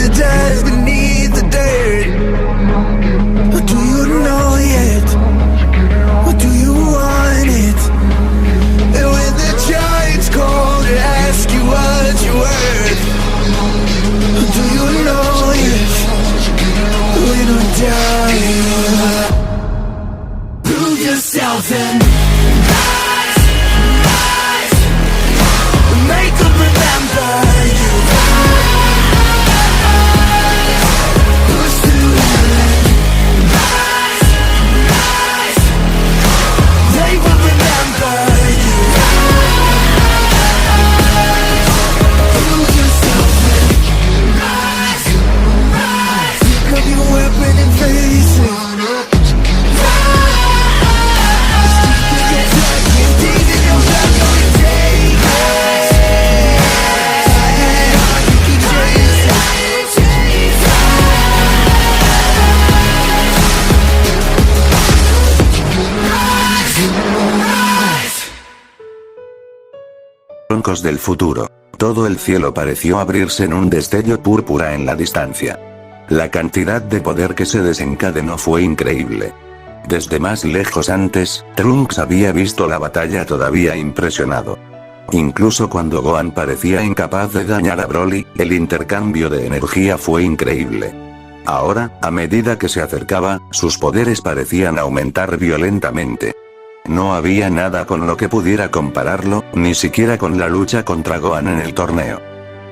the dust beneath the dirt. Or do you know yet? Or do you want it? And when the giants call to ask you what you're worth, or do you know yet? When I'm dying, prove yourself and rise, rise. Make them remember you. Rise, push through the rise, rise. They will remember you. Rise, prove yourself and rise, rise. Pick up your weapon and face it. Troncos del futuro. Todo el cielo pareció abrirse en un destello púrpura en la distancia. La cantidad de poder que se desencadenó fue increíble. Desde más lejos antes, Trunks había visto la batalla todavía impresionado. Incluso cuando Gohan parecía incapaz de dañar a Broly, el intercambio de energía fue increíble. Ahora, a medida que se acercaba, sus poderes parecían aumentar violentamente. No había nada con lo que pudiera compararlo, ni siquiera con la lucha contra Gohan en el torneo.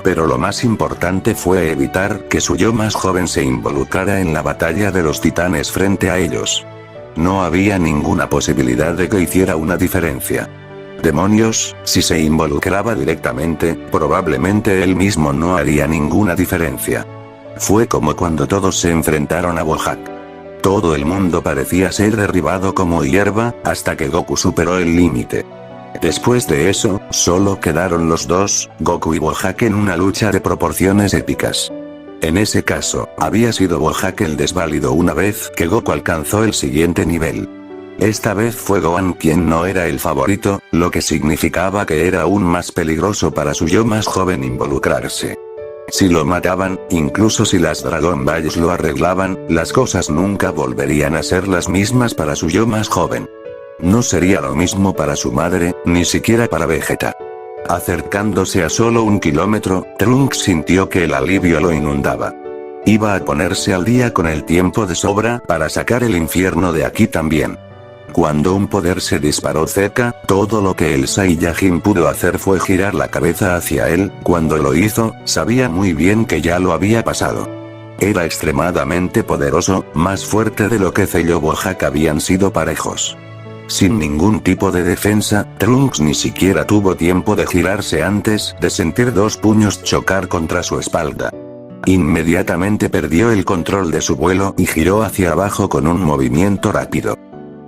Pero lo más importante fue evitar que su yo más joven se involucrara en la batalla de los titanes frente a ellos. No había ninguna posibilidad de que hiciera una diferencia. Demonios, si se involucraba directamente, probablemente él mismo no haría ninguna diferencia. Fue como cuando todos se enfrentaron a Bojack. Todo el mundo parecía ser derribado como hierba, hasta que Goku superó el límite. Después de eso, solo quedaron los dos, Goku y Bojack, en una lucha de proporciones épicas. En ese caso, había sido Bojack el desválido una vez que Goku alcanzó el siguiente nivel. Esta vez fue Gohan quien no era el favorito, lo que significaba que era aún más peligroso para su yo más joven involucrarse. Si lo mataban, incluso si las Dragon Balls lo arreglaban, las cosas nunca volverían a ser las mismas para su yo más joven. No sería lo mismo para su madre, ni siquiera para Vegeta. Acercándose a solo 1 kilómetro, Trunks sintió que el alivio lo inundaba. Iba a ponerse al día con el tiempo de sobra para sacar el infierno de aquí también. Cuando un poder se disparó cerca, todo lo que el Saiyajin pudo hacer fue girar la cabeza hacia él. Cuando lo hizo, sabía muy bien que ya lo había pasado. Era extremadamente poderoso, más fuerte de lo que Cell o Bojack habían sido parejos. Sin ningún tipo de defensa, Trunks ni siquiera tuvo tiempo de girarse antes de sentir dos puños chocar contra su espalda. Inmediatamente perdió el control de su vuelo y giró hacia abajo con un movimiento rápido.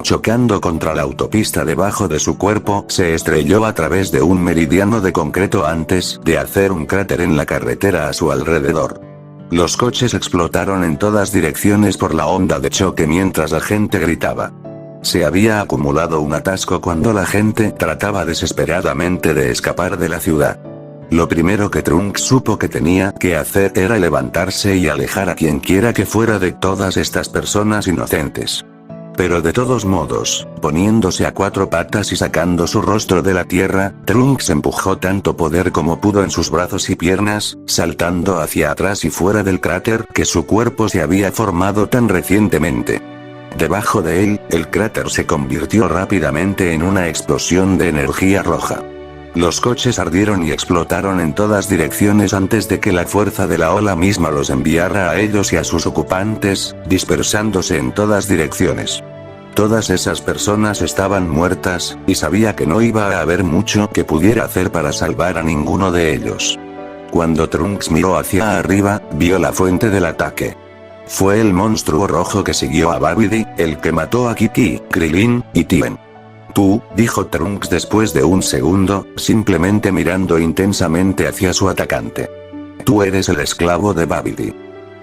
Chocando contra la autopista debajo de su cuerpo, se estrelló a través de un meridiano de concreto antes de hacer un cráter en la carretera a su alrededor. Los coches explotaron en todas direcciones por la onda de choque mientras la gente gritaba. Se había acumulado un atasco cuando la gente trataba desesperadamente de escapar de la ciudad. Lo primero que Trunks supo que tenía que hacer era levantarse y alejar a quien quiera que fuera de todas estas personas inocentes. Pero de todos modos, poniéndose a 4 patas y sacando su rostro de la tierra, Trunks empujó tanto poder como pudo en sus brazos y piernas, saltando hacia atrás y fuera del cráter que su cuerpo se había formado tan recientemente. Debajo de él, el cráter se convirtió rápidamente en una explosión de energía roja. Los coches ardieron y explotaron en todas direcciones antes de que la fuerza de la ola misma los enviara a ellos y a sus ocupantes, dispersándose en todas direcciones. Todas esas personas estaban muertas, y sabía que no iba a haber mucho que pudiera hacer para salvar a ninguno de ellos. Cuando Trunks miró hacia arriba, vio la fuente del ataque. Fue el monstruo rojo que siguió a Babidi, el que mató a Kiki, Krillin y Tien. Tú, dijo Trunks después de un segundo, simplemente mirando intensamente hacia su atacante. Tú eres el esclavo de Babidi.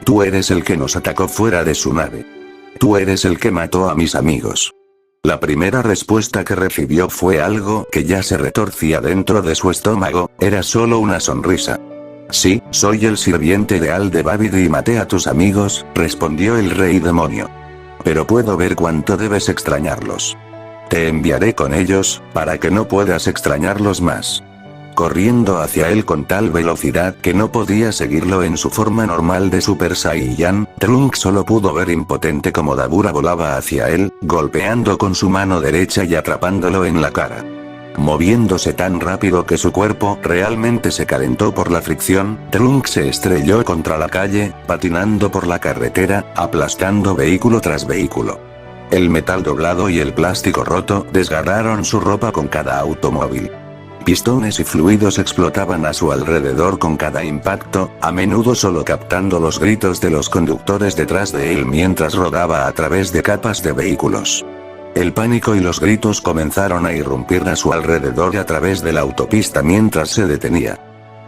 Tú eres el que nos atacó fuera de su nave. Tú eres el que mató a mis amigos. La primera respuesta que recibió fue algo que ya se retorcía dentro de su estómago, era solo una sonrisa. Sí, soy el sirviente leal de Babidi y maté a tus amigos, respondió el rey demonio. Pero puedo ver cuánto debes extrañarlos. Te enviaré con ellos, para que no puedas extrañarlos más. Corriendo hacia él con tal velocidad que no podía seguirlo en su forma normal de Super Saiyan, Trunks solo pudo ver impotente como Dabura volaba hacia él, golpeando con su mano derecha y atrapándolo en la cara. Moviéndose tan rápido que su cuerpo realmente se calentó por la fricción, Trunks se estrelló contra la calle, patinando por la carretera, aplastando vehículo tras vehículo. El metal doblado y el plástico roto desgarraron su ropa con cada automóvil. Pistones y fluidos explotaban a su alrededor con cada impacto, a menudo solo captando los gritos de los conductores detrás de él mientras rodaba a través de capas de vehículos. El pánico y los gritos comenzaron a irrumpir a su alrededor a través de la autopista mientras se detenía.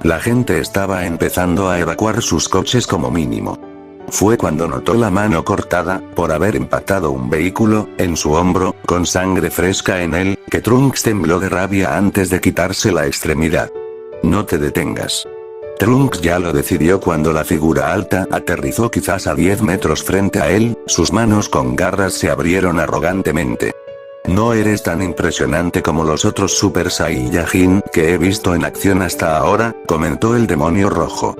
La gente estaba empezando a evacuar sus coches como mínimo. Fue cuando notó la mano cortada, por haber impactado un vehículo, en su hombro, con sangre fresca en él, que Trunks tembló de rabia antes de quitarse la extremidad. No te detengas. Trunks ya lo decidió cuando la figura alta aterrizó quizás a 10 metros frente a él, sus manos con garras se abrieron arrogantemente. No eres tan impresionante como los otros Super Saiyajin que he visto en acción hasta ahora, comentó el demonio rojo.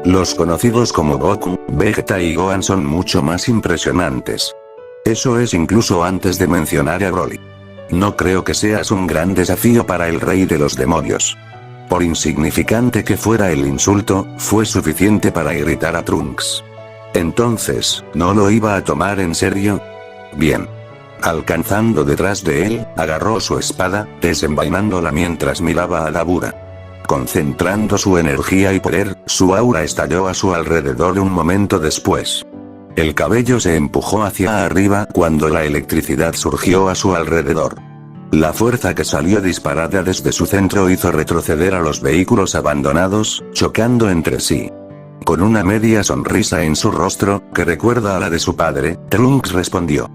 Los conocidos como Goku, Vegeta y Gohan son mucho más impresionantes. Eso es incluso antes de mencionar a Broly. No creo que seas un gran desafío para el rey de los demonios. Por insignificante que fuera el insulto, fue suficiente para irritar a Trunks. Entonces, ¿no lo iba a tomar en serio? Bien. Alcanzando detrás de él, agarró su espada, desenvainándola mientras miraba a Dabura. Concentrando su energía y poder, su aura estalló a su alrededor un momento después. El cabello se empujó hacia arriba cuando la electricidad surgió a su alrededor. La fuerza que salió disparada desde su centro hizo retroceder a los vehículos abandonados, chocando entre sí. Con una media sonrisa en su rostro, que recuerda a la de su padre, Trunks respondió.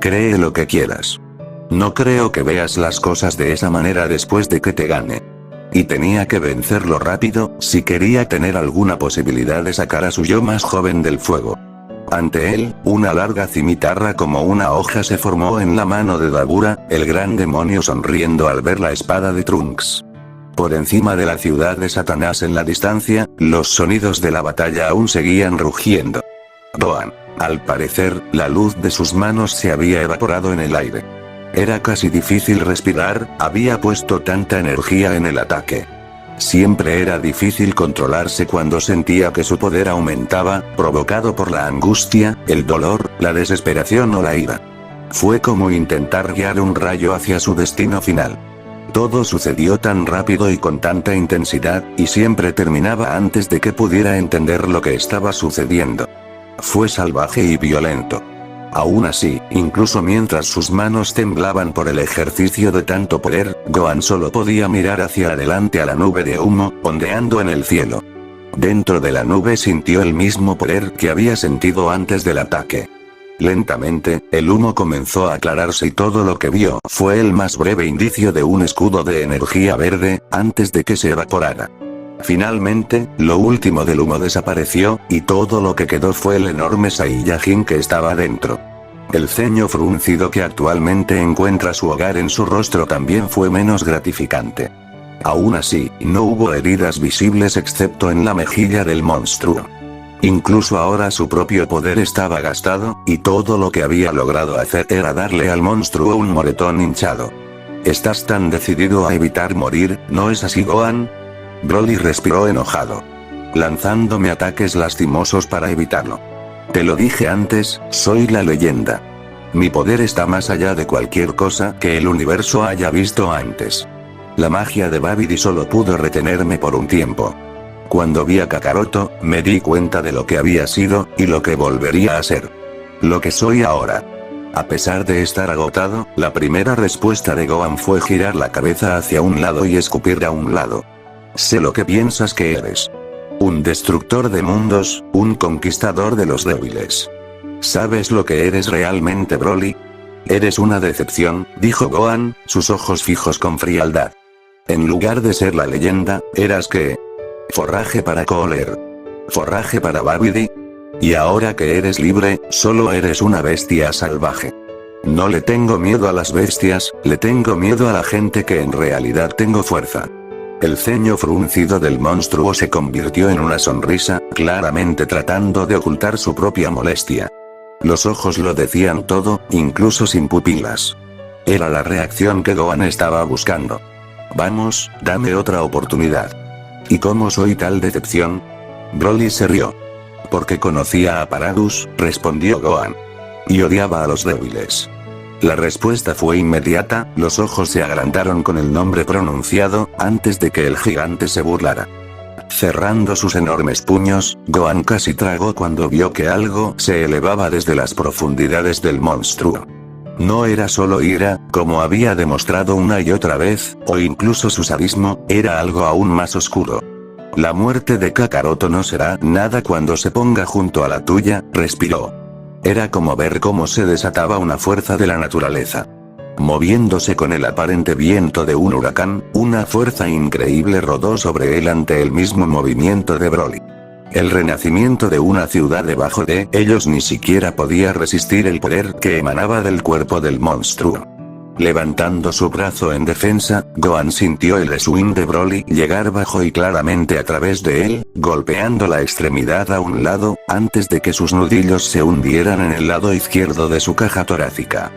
Cree lo que quieras. No creo que veas las cosas de esa manera después de que te gane. Y tenía que vencerlo rápido, si quería tener alguna posibilidad de sacar a su yo más joven del fuego. Ante él, una larga cimitarra como una hoja se formó en la mano de Dabura, el gran demonio sonriendo al ver la espada de Trunks. Por encima de la ciudad de Satanás en la distancia, los sonidos de la batalla aún seguían rugiendo. Gohan. Al parecer, la luz de sus manos se había evaporado en el aire. Era casi difícil respirar, había puesto tanta energía en el ataque. Siempre era difícil controlarse cuando sentía que su poder aumentaba, provocado por la angustia, el dolor, la desesperación o la ira. Fue como intentar guiar un rayo hacia su destino final. Todo sucedió tan rápido y con tanta intensidad, y siempre terminaba antes de que pudiera entender lo que estaba sucediendo. Fue salvaje y violento. Aún así, incluso mientras sus manos temblaban por el ejercicio de tanto poder, Gohan solo podía mirar hacia adelante a la nube de humo, ondeando en el cielo. Dentro de la nube sintió el mismo poder que había sentido antes del ataque. Lentamente, el humo comenzó a aclararse y todo lo que vio fue el más breve indicio de un escudo de energía verde, antes de que se evaporara. Finalmente, lo último del humo desapareció, y todo lo que quedó fue el enorme Saiyajin que estaba dentro. El ceño fruncido que actualmente encuentra su hogar en su rostro también fue menos gratificante. Aún así, no hubo heridas visibles excepto en la mejilla del monstruo. Incluso ahora su propio poder estaba gastado, y todo lo que había logrado hacer era darle al monstruo un moretón hinchado. Estás tan decidido a evitar morir, ¿no es así, Gohan? Broly respiró enojado. Lanzándome ataques lastimosos para evitarlo. Te lo dije antes, soy la leyenda. Mi poder está más allá de cualquier cosa que el universo haya visto antes. La magia de Babidi solo pudo retenerme por un tiempo. Cuando vi a Kakaroto, me di cuenta de lo que había sido, y lo que volvería a ser. Lo que soy ahora. A pesar de estar agotado, la primera respuesta de Gohan fue girar la cabeza hacia un lado y escupir a un lado. Sé lo que piensas que eres. Un destructor de mundos, un conquistador de los débiles. ¿Sabes lo que eres realmente, Broly? Eres una decepción, dijo Gohan, sus ojos fijos con frialdad. En lugar de ser la leyenda, eras ¿qué? Forraje para Cooler. Forraje para Babidi. Y ahora que eres libre, solo eres una bestia salvaje. No le tengo miedo a las bestias, le tengo miedo a la gente que en realidad tengo fuerza. El ceño fruncido del monstruo se convirtió en una sonrisa, claramente tratando de ocultar su propia molestia. Los ojos lo decían todo, incluso sin pupilas. Era la reacción que Gohan estaba buscando. Vamos, dame otra oportunidad. ¿Y cómo soy tal decepción? Broly se rió. Porque conocía a Paradus, respondió Gohan. Y odiaba a los débiles. La respuesta fue inmediata, los ojos se agrandaron con el nombre pronunciado, antes de que el gigante se burlara. Cerrando sus enormes puños, Gohan casi tragó cuando vio que algo se elevaba desde las profundidades del monstruo. No era solo ira, como había demostrado una y otra vez, o incluso su sadismo, era algo aún más oscuro. La muerte de Kakaroto no será nada cuando se ponga junto a la tuya, respiró. Era como ver cómo se desataba una fuerza de la naturaleza. Moviéndose con el aparente viento de un huracán, una fuerza increíble rodó sobre él ante el mismo movimiento de Broly. El renacimiento de una ciudad debajo de ellos ni siquiera podía resistir el poder que emanaba del cuerpo del monstruo. Levantando su brazo en defensa, Gohan sintió el swing de Broly llegar bajo y claramente a través de él, golpeando la extremidad a un lado, antes de que sus nudillos se hundieran en el lado izquierdo de su caja torácica.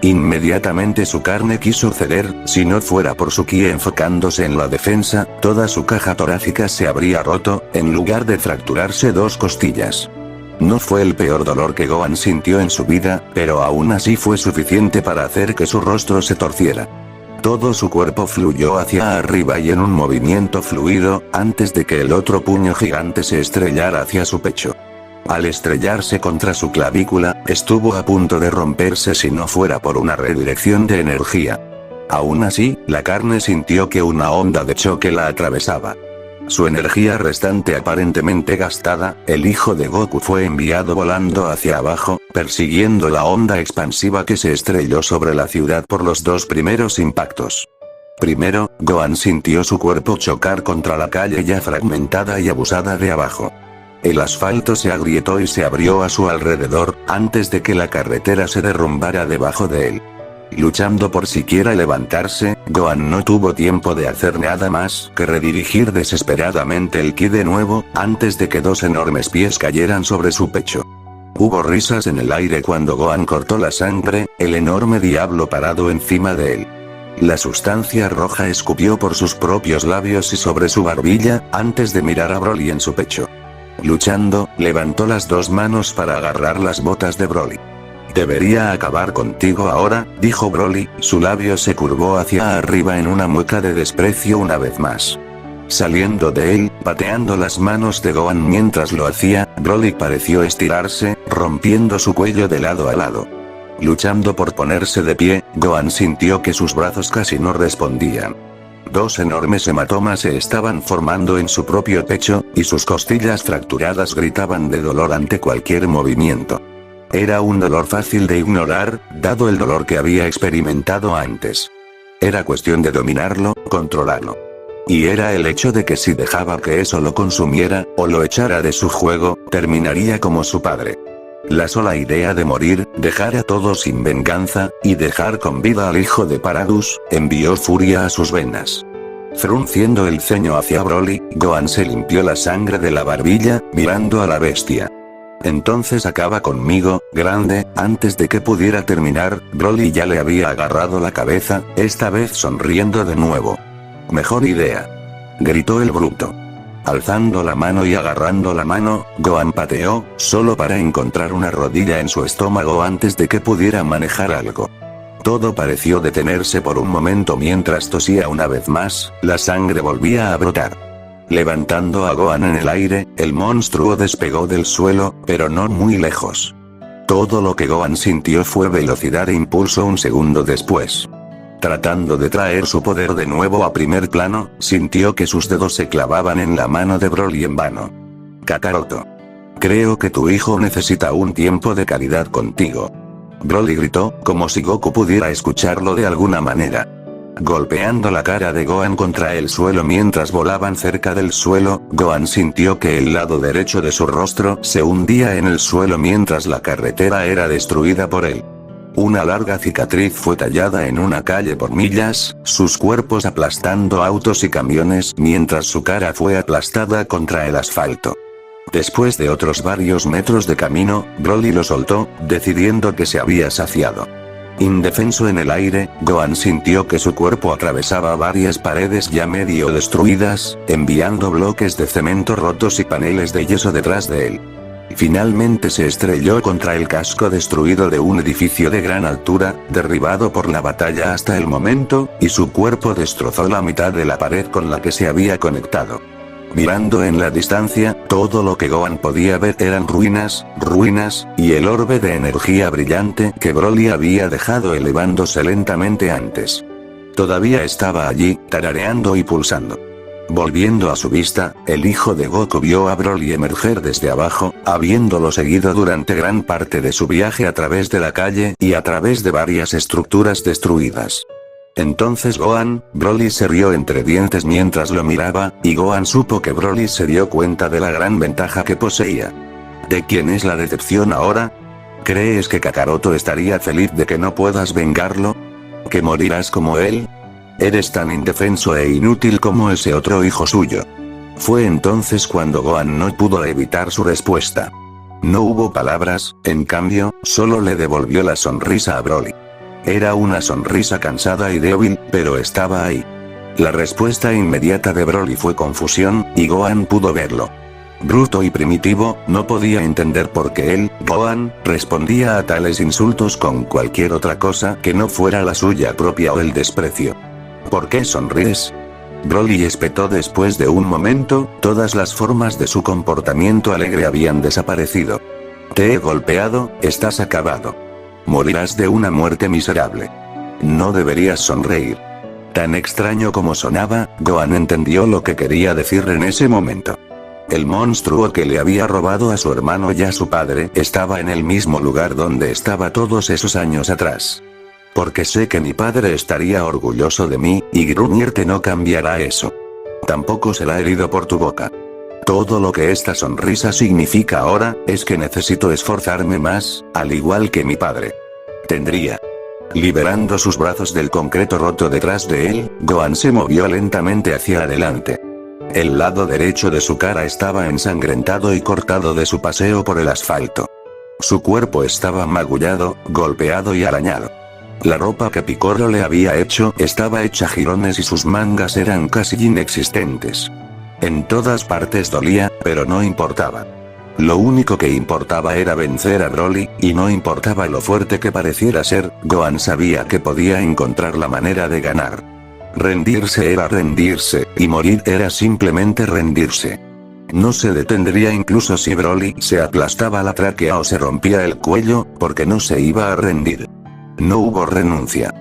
Inmediatamente su carne quiso ceder, si no fuera por su ki enfocándose en la defensa, toda su caja torácica se habría roto, en lugar de fracturarse dos costillas. No fue el peor dolor que Gohan sintió en su vida, pero aún así fue suficiente para hacer que su rostro se torciera. Todo su cuerpo fluyó hacia arriba y en un movimiento fluido, antes de que el otro puño gigante se estrellara hacia su pecho. Al estrellarse contra su clavícula, estuvo a punto de romperse si no fuera por una redirección de energía. Aún así, la carne sintió que una onda de choque la atravesaba. Su energía restante aparentemente gastada, el hijo de Goku fue enviado volando hacia abajo, persiguiendo la onda expansiva que se estrelló sobre la ciudad por los dos primeros impactos. Primero, Gohan sintió su cuerpo chocar contra la calle ya fragmentada y abusada de abajo. El asfalto se agrietó y se abrió a su alrededor, antes de que la carretera se derrumbara debajo de él. Luchando por siquiera levantarse, Gohan no tuvo tiempo de hacer nada más que redirigir desesperadamente el ki de nuevo, antes de que dos enormes pies cayeran sobre su pecho. Hubo risas en el aire cuando Gohan cortó la sangre, el enorme diablo parado encima de él. La sustancia roja escupió por sus propios labios y sobre su barbilla, antes de mirar a Broly en su pecho. Luchando, levantó las dos manos para agarrar las botas de Broly. Debería acabar contigo ahora, dijo Broly, su labio se curvó hacia arriba en una mueca de desprecio una vez más. Saliendo de él, pateando las manos de Gohan mientras lo hacía, Broly pareció estirarse, rompiendo su cuello de lado a lado. Luchando por ponerse de pie, Gohan sintió que sus brazos casi no respondían. Dos enormes hematomas se estaban formando en su propio pecho, y sus costillas fracturadas gritaban de dolor ante cualquier movimiento. Era un dolor fácil de ignorar, dado el dolor que había experimentado antes. Era cuestión de dominarlo, controlarlo. Y era el hecho de que si dejaba que eso lo consumiera, o lo echara de su juego, terminaría como su padre. La sola idea de morir, dejar a todos sin venganza, y dejar con vida al hijo de Paradus, envió furia a sus venas. Frunciendo el ceño hacia Broly, Gohan se limpió la sangre de la barbilla, mirando a la bestia. Entonces acaba conmigo, grande, antes de que pudiera terminar, Broly ya le había agarrado la cabeza, esta vez sonriendo de nuevo. Mejor idea. Gritó el bruto. Alzando la mano y agarrando la mano, Gohan pateó, solo para encontrar una rodilla en su estómago antes de que pudiera manejar algo. Todo pareció detenerse por un momento mientras tosía una vez más, la sangre volvía a brotar. Levantando a Gohan en el aire, el monstruo despegó del suelo, pero no muy lejos. Todo lo que Gohan sintió fue velocidad e impulso un segundo después. Tratando de traer su poder de nuevo a primer plano, sintió que sus dedos se clavaban en la mano de Broly en vano. Kakaroto. Creo que tu hijo necesita un tiempo de calidad contigo. Broly gritó, como si Goku pudiera escucharlo de alguna manera. golpeando la cara de Gohan contra el suelo mientras volaban cerca del suelo. Gohan sintió que el lado derecho de su rostro se hundía en el suelo mientras la carretera era destruida por él. Una larga cicatriz fue tallada en una calle por millas, sus cuerpos aplastando autos y camiones mientras su cara fue aplastada contra el asfalto. Después de otros varios metros de camino, Broly lo soltó, decidiendo que se había saciado. Indefenso en el aire, Gohan sintió que su cuerpo atravesaba varias paredes ya medio destruidas, enviando bloques de cemento rotos y paneles de yeso detrás de él. Finalmente se estrelló contra el casco destruido de un edificio de gran altura, derribado por la batalla hasta el momento, y su cuerpo destrozó la mitad de la pared con la que se había conectado. Mirando en la distancia, todo lo que Gohan podía ver eran ruinas, y el orbe de energía brillante que Broly había dejado elevándose lentamente antes. Todavía estaba allí, tarareando y pulsando. Volviendo a su vista, el hijo de Goku vio a Broly emerger desde abajo, habiéndolo seguido durante gran parte de su viaje a través de la calle y a través de varias estructuras destruidas. Entonces Broly se rió entre dientes mientras lo miraba, y Gohan supo que Broly se dio cuenta de la gran ventaja que poseía. ¿De quién es la decepción ahora? ¿Crees que Kakaroto estaría feliz de que no puedas vengarlo? ¿Que morirás como él? Eres tan indefenso e inútil como ese otro hijo suyo. Fue entonces cuando Gohan no pudo evitar su respuesta. No hubo palabras, en cambio, solo le devolvió la sonrisa a Broly. Era una sonrisa cansada y débil, pero estaba ahí. La respuesta inmediata de Broly fue confusión, y Gohan pudo verlo. Bruto y primitivo, no podía entender por qué él, Gohan, respondía a tales insultos con cualquier otra cosa que no fuera la suya propia o el desprecio. ¿Por qué sonríes? Broly espetó después de un momento, todas las formas de su comportamiento alegre habían desaparecido. Te he golpeado, estás acabado. Morirás de una muerte miserable. No deberías sonreír. Tan extraño como sonaba, Gohan entendió lo que quería decir en ese momento. El monstruo que le había robado a su hermano y a su padre estaba en el mismo lugar donde estaba todos esos años atrás. Porque sé que mi padre estaría orgulloso de mí, y gruñirte no cambiará eso. Tampoco será herido por tu boca. Todo lo que esta sonrisa significa ahora, es que necesito esforzarme más, al igual que mi padre. Tendría. Liberando sus brazos del concreto roto detrás de él, Gohan se movió lentamente hacia adelante. El lado derecho de su cara estaba ensangrentado y cortado de su paseo por el asfalto. Su cuerpo estaba magullado, golpeado y arañado. La ropa que Piccolo le había hecho estaba hecha jirones y sus mangas eran casi inexistentes. En todas partes dolía, pero no importaba. Lo único que importaba era vencer a Broly, y no importaba lo fuerte que pareciera ser, Gohan sabía que podía encontrar la manera de ganar. Rendirse era rendirse, y morir era simplemente rendirse. No se detendría incluso si Broly se aplastaba la tráquea o se rompía el cuello, porque no se iba a rendir. No hubo renuncia.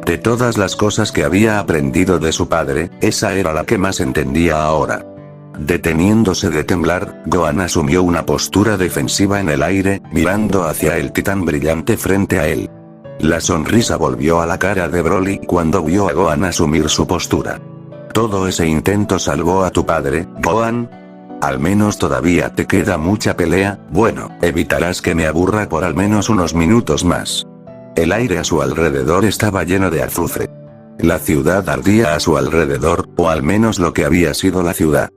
De todas las cosas que había aprendido de su padre, esa era la que más entendía ahora. Deteniéndose de temblar, Gohan asumió una postura defensiva en el aire, mirando hacia el titán brillante frente a él. La sonrisa volvió a la cara de Broly cuando vio a Gohan asumir su postura. Todo ese intento salvó a tu padre, Gohan. Al menos todavía te queda mucha pelea, bueno, evitarás que me aburra por al menos unos minutos más. El aire a su alrededor estaba lleno de azufre. La ciudad ardía a su alrededor, o al menos lo que había sido la ciudad.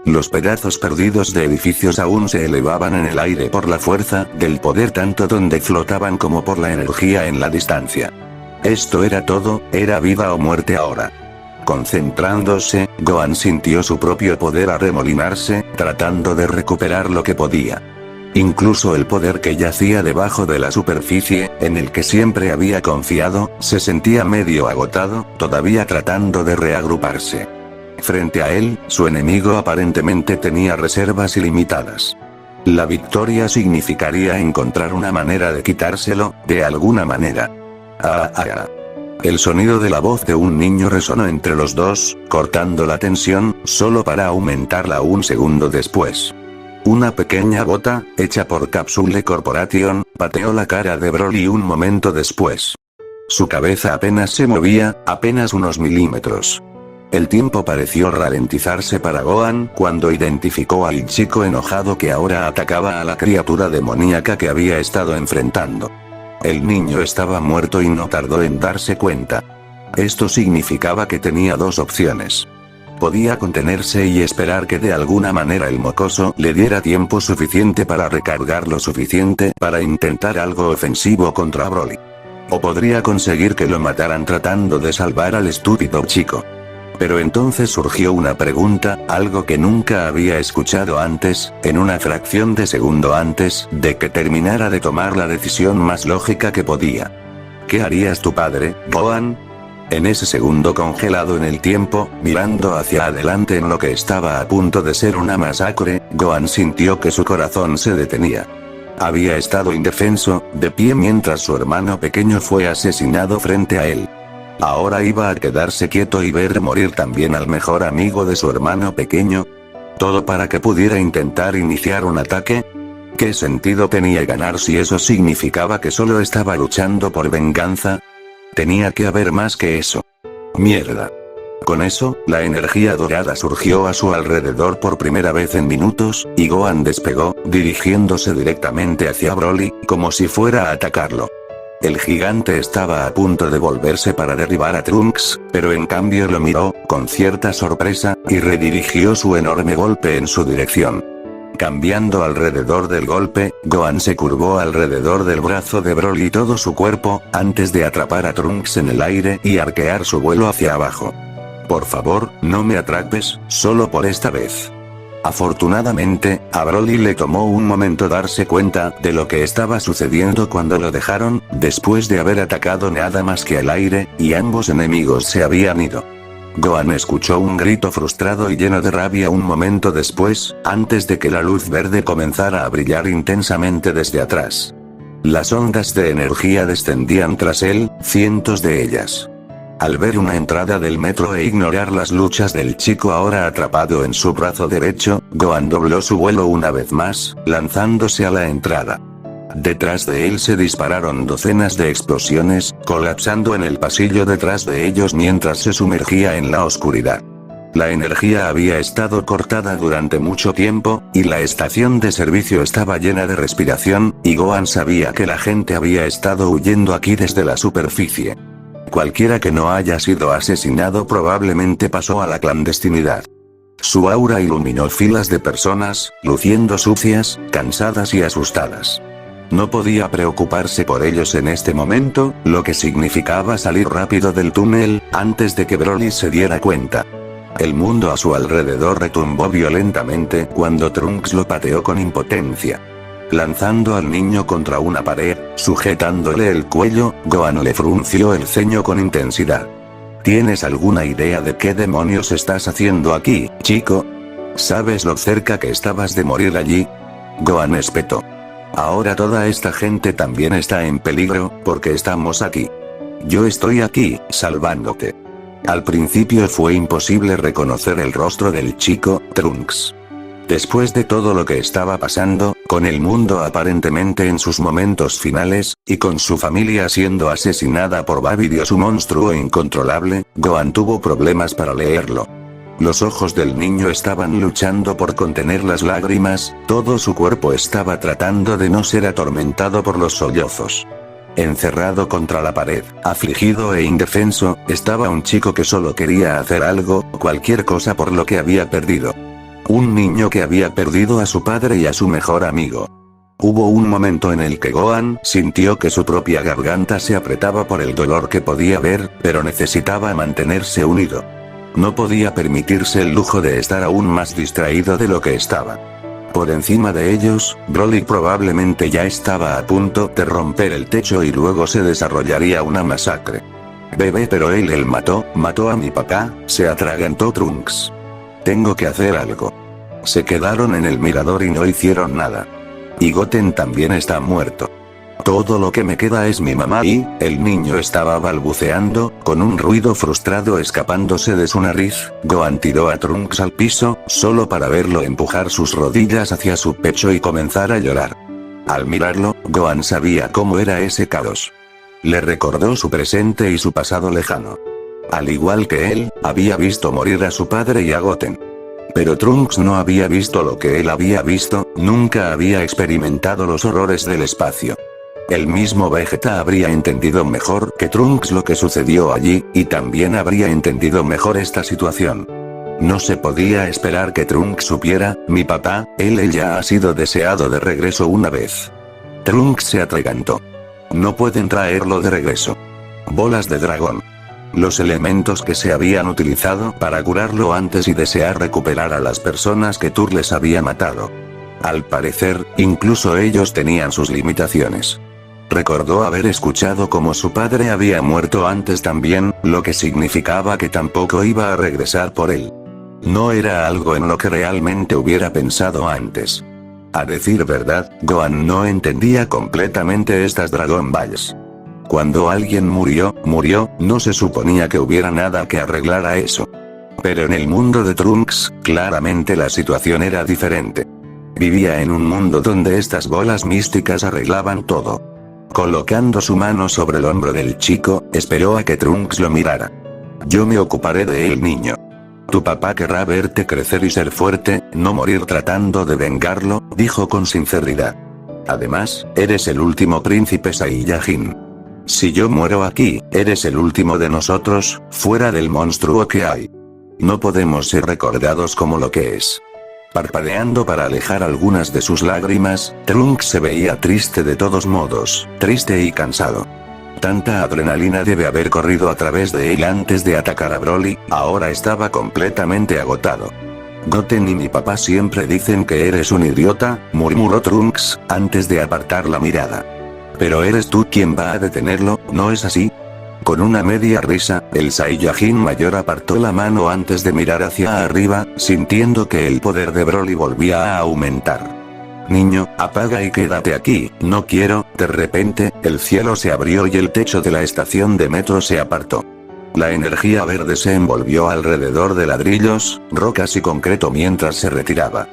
Los pedazos perdidos de edificios aún se elevaban en el aire por la fuerza del poder tanto donde flotaban como por la energía en la distancia. Esto era todo, era vida o muerte ahora. Concentrándose, Gohan sintió su propio poder arremolinarse, tratando de recuperar lo que podía. Incluso el poder que yacía debajo de la superficie, en el que siempre había confiado, se sentía medio agotado, todavía tratando de reagruparse. Frente a él, su enemigo aparentemente tenía reservas ilimitadas. La victoria significaría encontrar una manera de quitárselo, de alguna manera. El sonido de la voz de un niño resonó entre los dos, cortando la tensión, solo para aumentarla un segundo después. Una pequeña bota, hecha por Capsule Corporation, pateó la cara de Broly un momento después. Su cabeza apenas se movía, apenas unos milímetros. El tiempo pareció ralentizarse para Gohan cuando identificó al chico enojado que ahora atacaba a la criatura demoníaca que había estado enfrentando. El niño estaba muerto y no tardó en darse cuenta. Esto significaba que tenía dos opciones. Podía contenerse y esperar que de alguna manera el mocoso le diera tiempo suficiente para recargar lo suficiente para intentar algo ofensivo contra Broly. O podría conseguir que lo mataran tratando de salvar al estúpido chico. Pero entonces surgió una pregunta, algo que nunca había escuchado antes, en una fracción de segundo antes de que terminara de tomar la decisión más lógica que podía. ¿Qué harías tu padre, Gohan? En ese segundo congelado en el tiempo, mirando hacia adelante en lo que estaba a punto de ser una masacre, Gohan sintió que su corazón se detenía. Había estado indefenso, de pie mientras su hermano pequeño fue asesinado frente a él. Ahora iba a quedarse quieto y ver morir también al mejor amigo de su hermano pequeño. ¿Todo para que pudiera intentar iniciar un ataque? ¿Qué sentido tenía ganar si eso significaba que solo estaba luchando por venganza? Tenía que haber más que eso. Mierda. Con eso, la energía dorada surgió a su alrededor por primera vez en minutos, y Gohan despegó, dirigiéndose directamente hacia Broly, como si fuera a atacarlo. El gigante estaba a punto de volverse para derribar a Trunks, pero en cambio lo miró, con cierta sorpresa, y redirigió su enorme golpe en su dirección. Cambiando alrededor del golpe, Gohan se curvó alrededor del brazo de Broly y todo su cuerpo, antes de atrapar a Trunks en el aire y arquear su vuelo hacia abajo. Por favor, no me atrapes, solo por esta vez. Afortunadamente, a Broly le tomó un momento darse cuenta de lo que estaba sucediendo cuando lo dejaron, después de haber atacado nada más que al aire, y ambos enemigos se habían ido. Gohan escuchó un grito frustrado y lleno de rabia un momento después, antes de que la luz verde comenzara a brillar intensamente desde atrás. Las ondas de energía descendían tras él, cientos de ellas. Al ver una entrada del metro e ignorar las luchas del chico ahora atrapado en su brazo derecho, Gohan dobló su vuelo una vez más, lanzándose a la entrada. Detrás de él se dispararon docenas de explosiones, colapsando en el pasillo detrás de ellos mientras se sumergía en la oscuridad. La energía había estado cortada durante mucho tiempo, y la estación de servicio estaba llena de respiración, y Gohan sabía que la gente había estado huyendo aquí desde la superficie. Cualquiera que no haya sido asesinado probablemente pasó a la clandestinidad. Su aura iluminó filas de personas, luciendo sucias, cansadas y asustadas. No podía preocuparse por ellos en este momento, lo que significaba salir rápido del túnel, antes de que Broly se diera cuenta. El mundo a su alrededor retumbó violentamente cuando Trunks lo pateó con impotencia. Lanzando al niño contra una pared, sujetándole el cuello, Gohan le frunció el ceño con intensidad. ¿Tienes alguna idea de qué demonios estás haciendo aquí, chico? ¿Sabes lo cerca que estabas de morir allí? Gohan espetó. Ahora toda esta gente también está en peligro, porque estamos aquí. Yo estoy aquí, salvándote. Al principio fue imposible reconocer el rostro del chico, Trunks. Después de todo lo que estaba pasando, con el mundo aparentemente en sus momentos finales, y con su familia siendo asesinada por Babidi, su monstruo incontrolable, Gohan tuvo problemas para leerlo. Los ojos del niño estaban luchando por contener las lágrimas, todo su cuerpo estaba tratando de no ser atormentado por los sollozos. Encerrado contra la pared, afligido e indefenso, estaba un chico que solo quería hacer algo, cualquier cosa por lo que había perdido. Un niño que había perdido a su padre y a su mejor amigo. Hubo un momento en el que Gohan sintió que su propia garganta se apretaba por el dolor que podía ver, pero necesitaba mantenerse unido. No podía permitirse el lujo de estar aún más distraído de lo que estaba. Por encima de ellos, Broly probablemente ya estaba a punto de romper el techo y luego se desarrollaría una masacre. Bebé, pero él mató a mi papá, se atragantó Trunks. Tengo que hacer algo. Se quedaron en el mirador y no hicieron nada. Y Goten también está muerto. Todo lo que me queda es mi mamá y, el niño estaba balbuceando, con un ruido frustrado escapándose de su nariz. Gohan tiró a Trunks al piso, solo para verlo empujar sus rodillas hacia su pecho y comenzar a llorar. Al mirarlo, Gohan sabía cómo era ese caos. Le recordó su presente y su pasado lejano. Al igual que él, había visto morir a su padre y a Goten. Pero Trunks no había visto lo que él había visto, nunca había experimentado los horrores del espacio. El mismo Vegeta habría entendido mejor que Trunks lo que sucedió allí, y también habría entendido mejor esta situación. No se podía esperar que Trunks supiera, mi papá, él ya ha sido deseado de regreso una vez. Trunks se atragantó. No pueden traerlo de regreso. Bolas de dragón. Los elementos que se habían utilizado para curarlo antes y desear recuperar a las personas que Turles había matado. Al parecer, incluso ellos tenían sus limitaciones. Recordó haber escuchado cómo su padre había muerto antes también, lo que significaba que tampoco iba a regresar por él. No era algo en lo que realmente hubiera pensado antes. A decir verdad, Gohan no entendía completamente estas Dragon Balls. Cuando alguien murió, no se suponía que hubiera nada que arreglar a eso. Pero en el mundo de Trunks, claramente la situación era diferente. Vivía en un mundo donde estas bolas místicas arreglaban todo. Colocando su mano sobre el hombro del chico, esperó a que Trunks lo mirara. Yo me ocuparé de él, niño. Tu papá querrá verte crecer y ser fuerte, no morir tratando de vengarlo, dijo con sinceridad. Además, eres el último príncipe Saiyajin. Si yo muero aquí, eres el último de nosotros, fuera del monstruo que hay. No podemos ser recordados como lo que es. Parpadeando para alejar algunas de sus lágrimas, Trunks se veía triste de todos modos, triste y cansado. Tanta adrenalina debe haber corrido a través de él antes de atacar a Broly, ahora estaba completamente agotado. Goten y mi papá siempre dicen que eres un idiota, murmuró Trunks, antes de apartar la mirada. Pero eres tú quien va a detenerlo, ¿no es así? Con una media risa, el Saiyajin mayor apartó la mano antes de mirar hacia arriba, sintiendo que el poder de Broly volvía a aumentar. Niño, apaga y quédate aquí, no quiero. De repente, el cielo se abrió y el techo de la estación de metro se apartó. La energía verde se envolvió alrededor de ladrillos, rocas y concreto mientras se retiraba.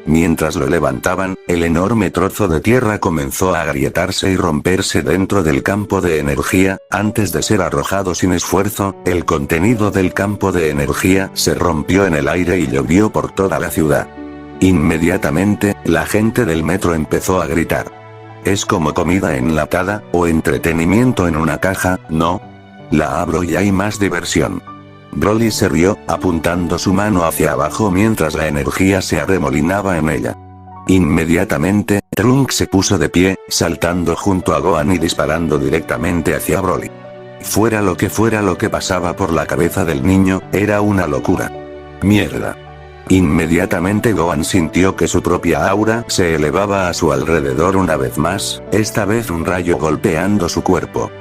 Mientras lo levantaban, el enorme trozo de tierra comenzó a agrietarse y romperse dentro del campo de energía, antes de ser arrojado sin esfuerzo, el contenido del campo de energía se rompió en el aire y llovió por toda la ciudad. Inmediatamente, la gente del metro empezó a gritar. Es como comida enlatada, o entretenimiento en una caja, ¿no? La abro y hay más diversión. Broly se rió, apuntando su mano hacia abajo mientras la energía se arremolinaba en ella. Inmediatamente, Trunks se puso de pie, saltando junto a Gohan y disparando directamente hacia Broly. Fuera lo que pasaba por la cabeza del niño, era una locura. Mierda. Inmediatamente Gohan sintió que su propia aura se elevaba a su alrededor una vez más, esta vez un rayo golpeando su cuerpo.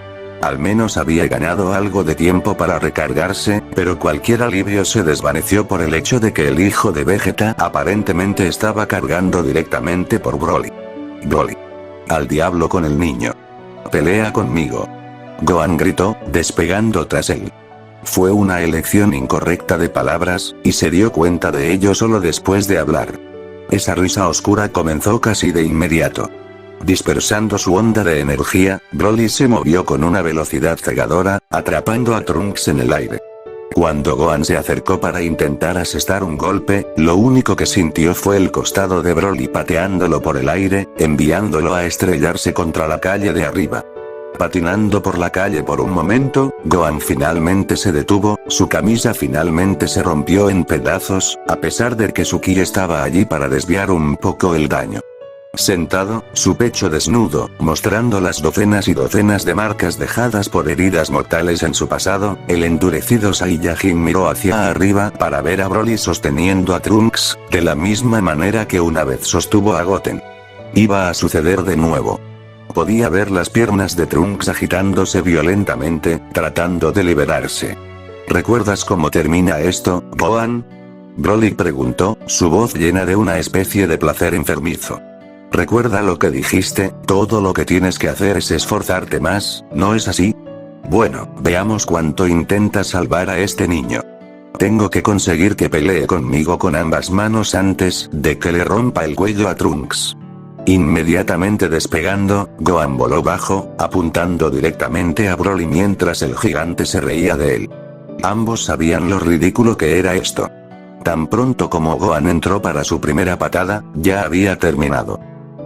Al menos había ganado algo de tiempo para recargarse, pero cualquier alivio se desvaneció por el hecho de que el hijo de Vegeta aparentemente estaba cargando directamente por Broly. Broly. Al diablo con el niño. Pelea conmigo. Gohan gritó, despegando tras él. Fue una elección incorrecta de palabras, y se dio cuenta de ello solo después de hablar. Esa risa oscura comenzó casi de inmediato. Dispersando su onda de energía, Broly se movió con una velocidad cegadora, atrapando a Trunks en el aire. Cuando Gohan se acercó para intentar asestar un golpe, lo único que sintió fue el costado de Broly pateándolo por el aire, enviándolo a estrellarse contra la calle de arriba. Patinando por la calle por un momento, Gohan finalmente se detuvo, su camisa finalmente se rompió en pedazos, a pesar de que su ki estaba allí para desviar un poco el daño. Sentado, su pecho desnudo, mostrando las docenas y docenas de marcas dejadas por heridas mortales en su pasado, el endurecido Saiyajin miró hacia arriba para ver a Broly sosteniendo a Trunks, de la misma manera que una vez sostuvo a Goten. Iba a suceder de nuevo. Podía ver las piernas de Trunks agitándose violentamente, tratando de liberarse. ¿Recuerdas cómo termina esto, Gohan? Broly preguntó, su voz llena de una especie de placer enfermizo. Recuerda lo que dijiste, todo lo que tienes que hacer es esforzarte más, ¿no es así? Bueno, veamos cuánto intentas salvar a este niño. Tengo que conseguir que pelee conmigo con ambas manos antes de que le rompa el cuello a Trunks. Inmediatamente despegando, Gohan voló bajo, apuntando directamente a Broly mientras el gigante se reía de él. Ambos sabían lo ridículo que era esto. Tan pronto como Gohan entró para su primera patada, ya había terminado.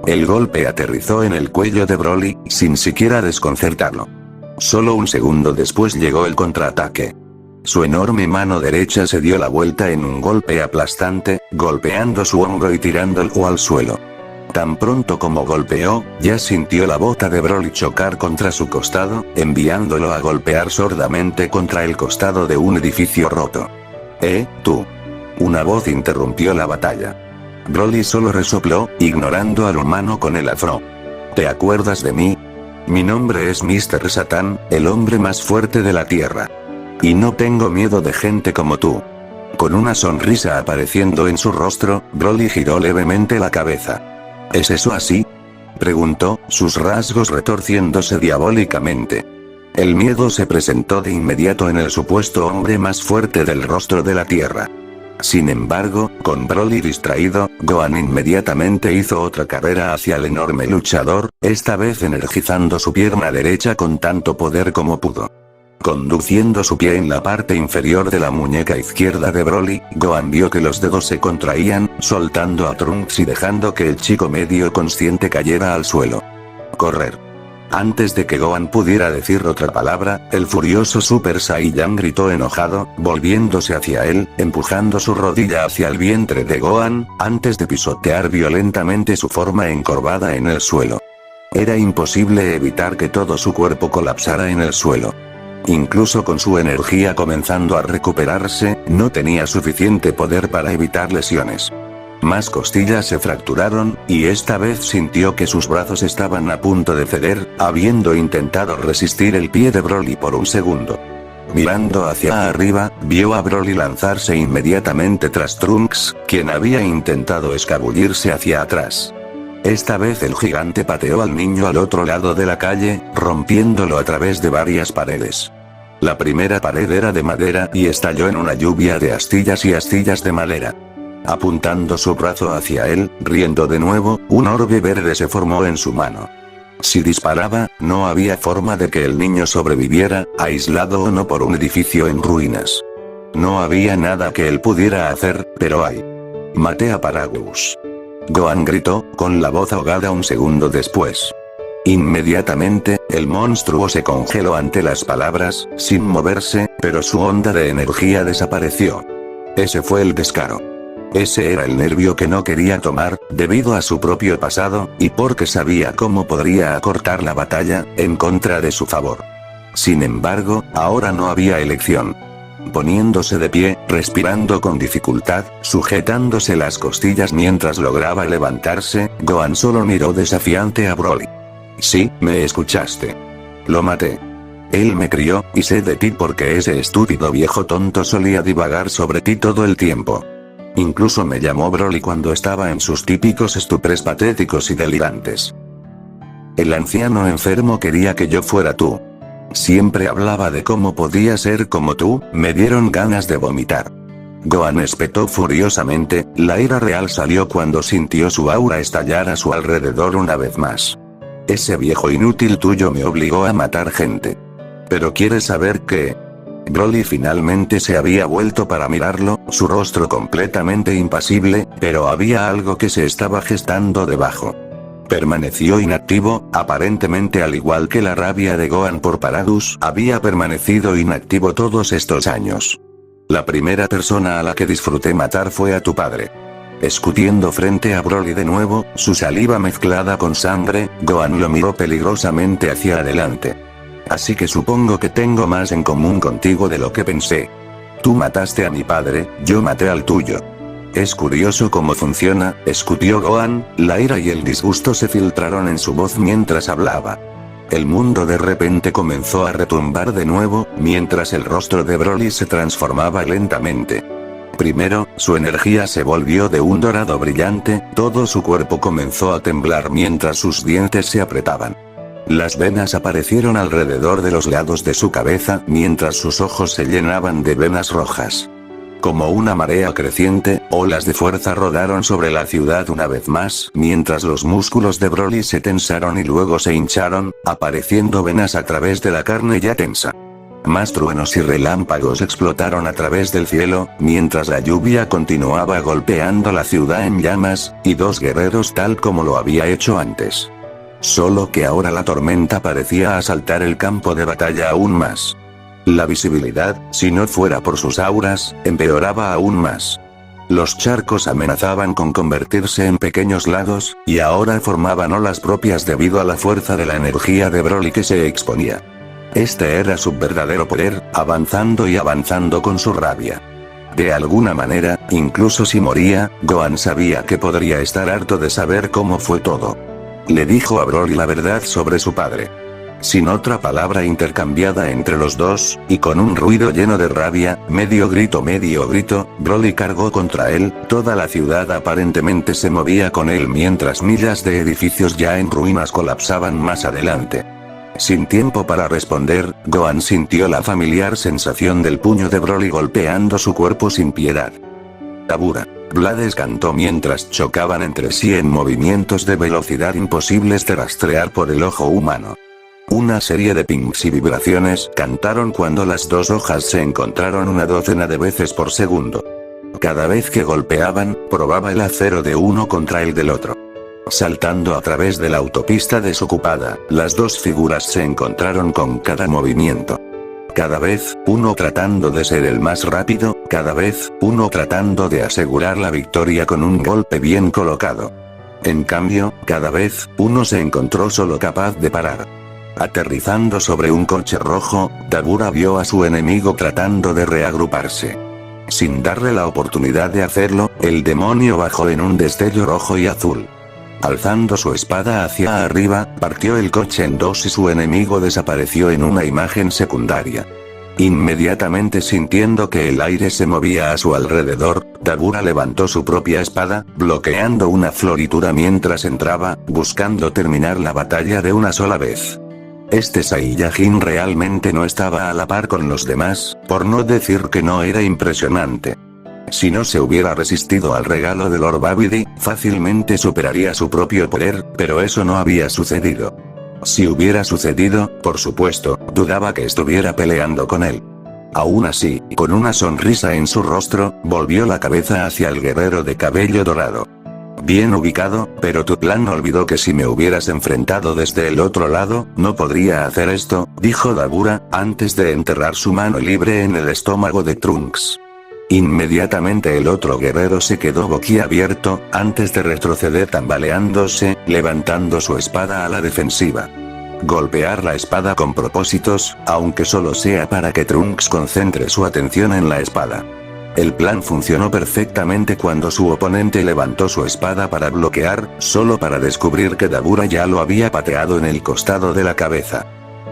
El golpe aterrizó en el cuello de Broly, sin siquiera desconcertarlo. Solo un segundo después llegó el contraataque. Su enorme mano derecha se dio la vuelta en un golpe aplastante, golpeando su hombro y tirándolo al suelo. Tan pronto como golpeó, ya sintió la bota de Broly chocar contra su costado, enviándolo a golpear sordamente contra el costado de un edificio roto. Tú. Una voz interrumpió la batalla. Broly solo resopló, ignorando al humano con el afro. ¿Te acuerdas de mí? Mi nombre es Mr. Satan, el hombre más fuerte de la Tierra. Y no tengo miedo de gente como tú. Con una sonrisa apareciendo en su rostro, Broly giró levemente la cabeza. ¿Es eso así?, preguntó, sus rasgos retorciéndose diabólicamente. El miedo se presentó de inmediato en el supuesto hombre más fuerte del rostro de la Tierra. Sin embargo, con Broly distraído, Gohan inmediatamente hizo otra carrera hacia el enorme luchador, esta vez energizando su pierna derecha con tanto poder como pudo. Conduciendo su pie en la parte inferior de la muñeca izquierda de Broly, Gohan vio que los dedos se contraían, soltando a Trunks y dejando que el chico medio consciente cayera al suelo. Correr. Antes de que Gohan pudiera decir otra palabra, el furioso Super Saiyan gritó enojado, volviéndose hacia él, empujando su rodilla hacia el vientre de Gohan, antes de pisotear violentamente su forma encorvada en el suelo. Era imposible evitar que todo su cuerpo colapsara en el suelo. Incluso con su energía comenzando a recuperarse, no tenía suficiente poder para evitar lesiones. Más costillas se fracturaron, y esta vez sintió que sus brazos estaban a punto de ceder, habiendo intentado resistir el pie de Broly por un segundo. Mirando hacia arriba, vio a Broly lanzarse inmediatamente tras Trunks, quien había intentado escabullirse hacia atrás. Esta vez el gigante pateó al niño al otro lado de la calle, rompiéndolo a través de varias paredes. La primera pared era de madera y estalló en una lluvia de astillas y astillas de madera. Apuntando su brazo hacia él, riendo de nuevo, un orbe verde se formó en su mano. Si disparaba, no había forma de que el niño sobreviviera, aislado o no por un edificio en ruinas. No había nada que él pudiera hacer, pero ¡ay! Maté a Paragus. Gohan gritó, con la voz ahogada un segundo después. Inmediatamente, el monstruo se congeló ante las palabras, sin moverse, pero su onda de energía desapareció. Ese fue el descaro. Ese era el nervio que no quería tomar, debido a su propio pasado, y porque sabía cómo podría acortar la batalla, en contra de su favor. Sin embargo, ahora no había elección. Poniéndose de pie, respirando con dificultad, sujetándose las costillas mientras lograba levantarse, Gohan solo miró desafiante a Broly. Sí, me escuchaste. Lo maté. Él me crió, y sé de ti porque ese estúpido viejo tonto solía divagar sobre ti todo el tiempo. Incluso me llamó Broly cuando estaba en sus típicos estupres patéticos y delirantes. El anciano enfermo quería que yo fuera tú. Siempre hablaba de cómo podía ser como tú, me dieron ganas de vomitar. Gohan espetó furiosamente, la ira real salió cuando sintió su aura estallar a su alrededor una vez más. Ese viejo inútil tuyo me obligó a matar gente. ¿Pero quieres saber qué? Broly finalmente se había vuelto para mirarlo, su rostro completamente impasible, pero había algo que se estaba gestando debajo. Permaneció inactivo, aparentemente al igual que la rabia de Gohan por Paragus había permanecido inactivo todos estos años. La primera persona a la que disfruté matar fue a tu padre. Escutiendo frente a Broly de nuevo, su saliva mezclada con sangre, Gohan lo miró peligrosamente hacia adelante. Así que supongo que tengo más en común contigo de lo que pensé. Tú mataste a mi padre, yo maté al tuyo. Es curioso cómo funciona, escutió Gohan, la ira y el disgusto se filtraron en su voz mientras hablaba. El mundo de repente comenzó a retumbar de nuevo, mientras el rostro de Broly se transformaba lentamente. Primero, su energía se volvió de un dorado brillante, todo su cuerpo comenzó a temblar mientras sus dientes se apretaban. Las venas aparecieron alrededor de los lados de su cabeza, mientras sus ojos se llenaban de venas rojas. Como una marea creciente, olas de fuerza rodaron sobre la ciudad una vez más, mientras los músculos de Broly se tensaron y luego se hincharon, apareciendo venas a través de la carne ya tensa. Más truenos y relámpagos explotaron a través del cielo, mientras la lluvia continuaba golpeando la ciudad en llamas, y dos guerreros tal como lo había hecho antes. Solo que ahora la tormenta parecía asaltar el campo de batalla aún más. La visibilidad, si no fuera por sus auras, empeoraba aún más. Los charcos amenazaban con convertirse en pequeños lagos, y ahora formaban olas propias debido a la fuerza de la energía de Broly que se exponía. Este era su verdadero poder, avanzando y avanzando con su rabia. De alguna manera, incluso si moría, Gohan sabía que podría estar harto de saber cómo fue todo. Le dijo a Broly la verdad sobre su padre. Sin otra palabra intercambiada entre los dos, y con un ruido lleno de rabia, medio grito, Broly cargó contra él, toda la ciudad aparentemente se movía con él mientras miles de edificios ya en ruinas colapsaban más adelante. Sin tiempo para responder, Gohan sintió la familiar sensación del puño de Broly golpeando su cuerpo sin piedad. Dabura. Blades cantó mientras chocaban entre sí en movimientos de velocidad imposibles de rastrear por el ojo humano. Una serie de pings y vibraciones cantaron cuando las dos hojas se encontraron una docena de veces por segundo. Cada vez que golpeaban, probaba el acero de uno contra el del otro. Saltando a través de la autopista desocupada, las dos figuras se encontraron con cada movimiento. Cada vez, uno tratando de ser el más rápido, cada vez, uno tratando de asegurar la victoria con un golpe bien colocado. En cambio, cada vez, uno se encontró solo capaz de parar. Aterrizando sobre un coche rojo, Dabura vio a su enemigo tratando de reagruparse. Sin darle la oportunidad de hacerlo, el demonio bajó en un destello rojo y azul. Alzando su espada hacia arriba, partió el coche en dos y su enemigo desapareció en una imagen secundaria. Inmediatamente sintiendo que el aire se movía a su alrededor, Dabura levantó su propia espada, bloqueando una floritura mientras entraba, buscando terminar la batalla de una sola vez. Este Saiyajin realmente no estaba a la par con los demás, por no decir que no era impresionante. Si no se hubiera resistido al regalo de Lord Babidi, fácilmente superaría su propio poder, pero eso no había sucedido. Si hubiera sucedido, por supuesto, dudaba que estuviera peleando con él. Aún así, con una sonrisa en su rostro, volvió la cabeza hacia el guerrero de cabello dorado. Bien ubicado, pero tu plan olvidó que si me hubieras enfrentado desde el otro lado, no podría hacer esto, dijo Dabura, antes de enterrar su mano libre en el estómago de Trunks. Inmediatamente el otro guerrero se quedó boquiabierto, antes de retroceder tambaleándose, levantando su espada a la defensiva. Golpear la espada con propósitos, aunque solo sea para que Trunks concentre su atención en la espada. El plan funcionó perfectamente cuando su oponente levantó su espada para bloquear, solo para descubrir que Dabura ya lo había pateado en el costado de la cabeza.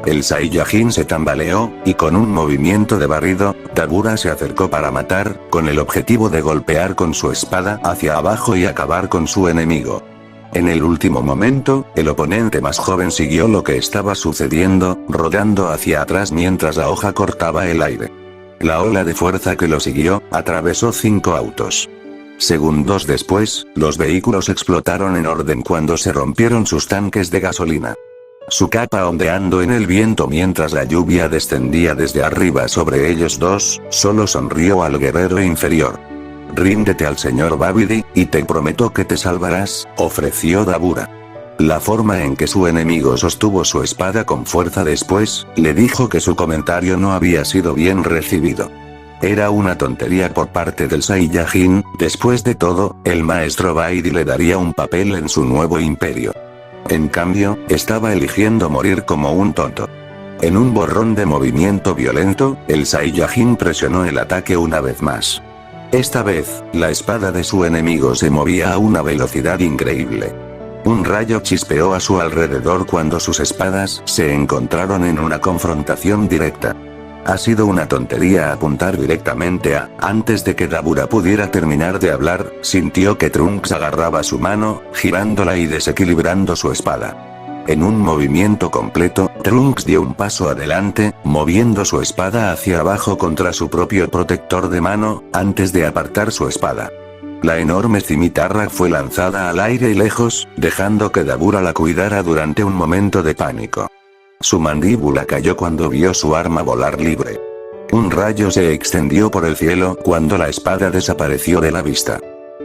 El Saiyajin se tambaleó, y con un movimiento de barrido, Dabura se acercó para matar, con el objetivo de golpear con su espada hacia abajo y acabar con su enemigo. En el último momento, el oponente más joven siguió lo que estaba sucediendo, rodando hacia atrás mientras la hoja cortaba el aire. La ola de fuerza que lo siguió, atravesó 5 autos. Segundos después, los vehículos explotaron en orden cuando se rompieron sus tanques de gasolina. Su capa ondeando en el viento mientras la lluvia descendía desde arriba sobre ellos dos, solo sonrió al guerrero inferior. Ríndete al señor Babidi, y te prometo que te salvarás, ofreció Dabura. La forma en que su enemigo sostuvo su espada con fuerza después, le dijo que su comentario no había sido bien recibido. Era una tontería por parte del Saiyajin, después de todo, el maestro Babidi le daría un papel en su nuevo imperio. En cambio, estaba eligiendo morir como un tonto. En un borrón de movimiento violento, el Saiyajin presionó el ataque una vez más. Esta vez, la espada de su enemigo se movía a una velocidad increíble. Un rayo chispeó a su alrededor cuando sus espadas se encontraron en una confrontación directa. Ha sido una tontería apuntar directamente a. Antes de que Dabura pudiera terminar de hablar, sintió que Trunks agarraba su mano, girándola y desequilibrando su espada. En un movimiento completo, Trunks dio un paso adelante, moviendo su espada hacia abajo contra su propio protector de mano, antes de apartar su espada. La enorme cimitarra fue lanzada al aire y lejos, dejando que Dabura la cuidara durante un momento de pánico. Su mandíbula cayó cuando vio su arma volar libre. Un rayo se extendió por el cielo cuando la espada desapareció de la vista.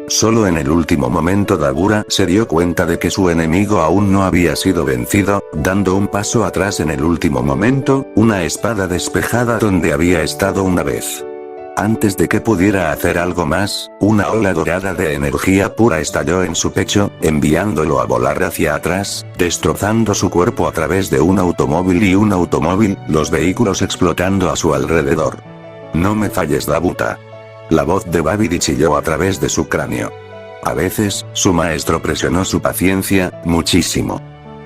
Solo en el último momento Dabura se dio cuenta de que su enemigo aún no había sido vencido, dando un paso atrás en el último momento, una espada despejada donde había estado una vez. Antes de que pudiera hacer algo más, una ola dorada de energía pura estalló en su pecho, enviándolo a volar hacia atrás, destrozando su cuerpo a través de un automóvil, los vehículos explotando a su alrededor. No me falles, Dabuta. La voz de Babidi chilló a través de su cráneo. A veces, su maestro presionó su paciencia, muchísimo.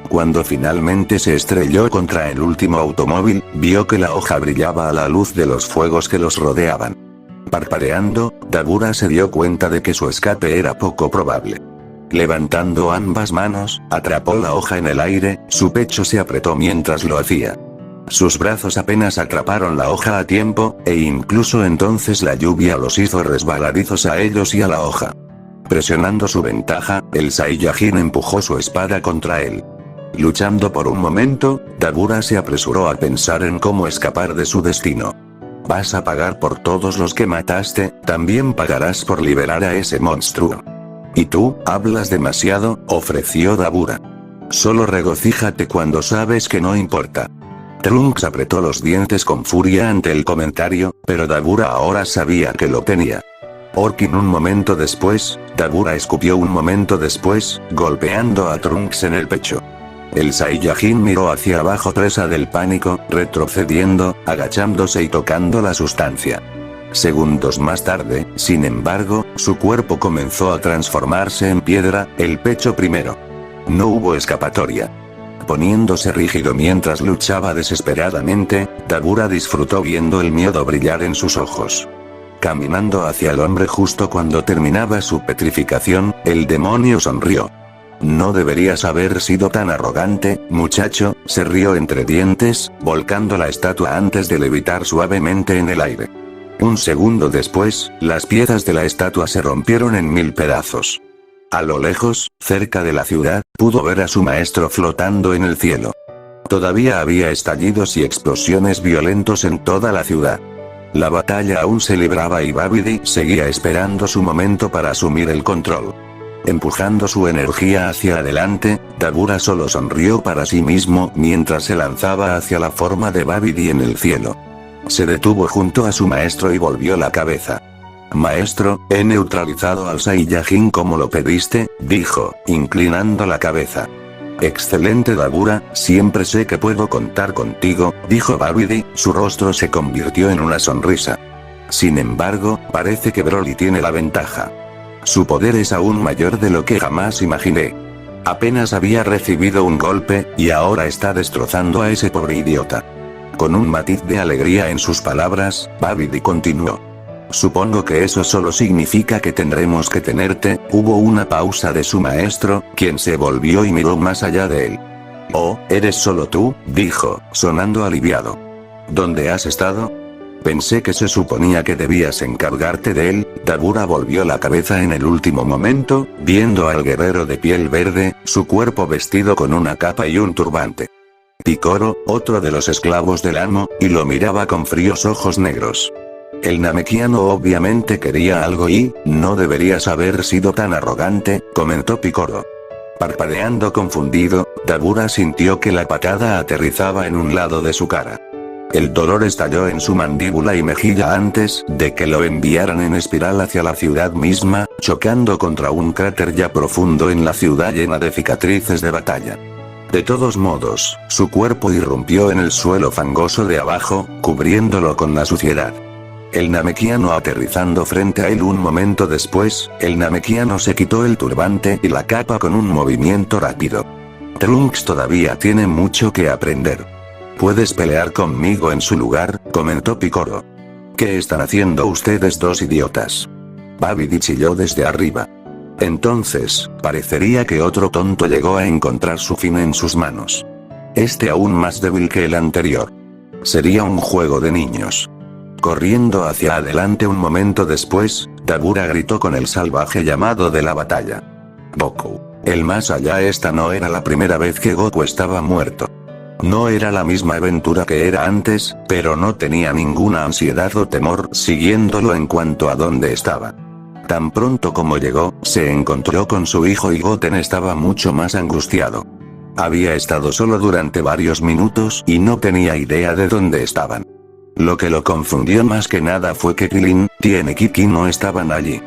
Cuando finalmente se estrelló contra el último automóvil, vio que la hoja brillaba a la luz de los fuegos que los rodeaban. Parpadeando, Dabura se dio cuenta de que su escape era poco probable. Levantando ambas manos, atrapó la hoja en el aire, su pecho se apretó mientras lo hacía. Sus brazos apenas atraparon la hoja a tiempo, e incluso entonces la lluvia los hizo resbaladizos a ellos y a la hoja. Presionando su ventaja, el Saiyajin empujó su espada contra él. Luchando por un momento, Dabura se apresuró a pensar en cómo escapar de su destino. Vas a pagar por todos los que mataste, también pagarás por liberar a ese monstruo. Y tú, hablas demasiado, ofreció Dabura. Solo regocíjate cuando sabes que no importa. Trunks apretó los dientes con furia ante el comentario, pero Dabura ahora sabía que lo tenía. Orkin un momento después, Dabura escupió un momento después, golpeando a Trunks en el pecho. El Saiyajin miró hacia abajo presa del pánico, retrocediendo, agachándose y tocando la sustancia. Segundos más tarde, sin embargo, su cuerpo comenzó a transformarse en piedra, el pecho primero. No hubo escapatoria. Poniéndose rígido mientras luchaba desesperadamente, Dabura disfrutó viendo el miedo brillar en sus ojos. Caminando hacia el hombre justo cuando terminaba su petrificación, el demonio sonrió. No deberías haber sido tan arrogante, muchacho, se rió entre dientes, volcando la estatua antes de levitar suavemente en el aire. Un segundo después, las piezas de la estatua se rompieron en 1000 pedazos. A lo lejos, cerca de la ciudad, pudo ver a su maestro flotando en el cielo. Todavía había estallidos y explosiones violentos en toda la ciudad. La batalla aún se libraba y Babidi seguía esperando su momento para asumir el control. Empujando su energía hacia adelante, Dabura solo sonrió para sí mismo mientras se lanzaba hacia la forma de Babidi en el cielo. Se detuvo junto a su maestro y volvió la cabeza. Maestro, he neutralizado al Saiyajin como lo pediste, dijo, inclinando la cabeza. Excelente Dabura, siempre sé que puedo contar contigo, dijo Babidi, su rostro se convirtió en una sonrisa. Sin embargo, parece que Broly tiene la ventaja. Su poder es aún mayor de lo que jamás imaginé. Apenas había recibido un golpe, y ahora está destrozando a ese pobre idiota. Con un matiz de alegría en sus palabras, Babidi continuó. Supongo que eso solo significa que tendremos que tenerte. Hubo una pausa de su maestro, quien se volvió y miró más allá de él. Oh, ¿eres solo tú?, dijo, sonando aliviado. ¿Dónde has estado? Pensé que se suponía que debías encargarte de él. Dabura volvió la cabeza en el último momento, viendo al guerrero de piel verde, su cuerpo vestido con una capa y un turbante. Picoro, otro de los esclavos del amo, y lo miraba con fríos ojos negros. El namekiano obviamente quería algo y, no deberías haber sido tan arrogante, comentó Picoro. Parpadeando confundido, Dabura sintió que la patada aterrizaba en un lado de su cara. El dolor estalló en su mandíbula y mejilla antes de que lo enviaran en espiral hacia la ciudad misma, chocando contra un cráter ya profundo en la ciudad llena de cicatrices de batalla. De todos modos, su cuerpo irrumpió en el suelo fangoso de abajo, cubriéndolo con la suciedad. El namekiano aterrizando frente a él un momento después, el namekiano se quitó el turbante y la capa con un movimiento rápido. Trunks todavía tiene mucho que aprender. ¿Puedes pelear conmigo en su lugar?, comentó Picoro. ¿Qué están haciendo ustedes dos idiotas? Babidi chilló desde arriba. Entonces, parecería que otro tonto llegó a encontrar su fin en sus manos. Este aún más débil que el anterior. Sería un juego de niños. Corriendo hacia adelante un momento después, Dabura gritó con el salvaje llamado de la batalla. Goku. El más allá. Esta no era la primera vez que Goku estaba muerto. No era la misma aventura que era antes, pero no tenía ninguna ansiedad o temor siguiéndolo en cuanto a dónde estaba. Tan pronto como llegó, se encontró con su hijo y Goten estaba mucho más angustiado. Había estado solo durante varios minutos y no tenía idea de dónde estaban. Lo que lo confundió más que nada fue que Krillin, Tien y Kiki no estaban allí.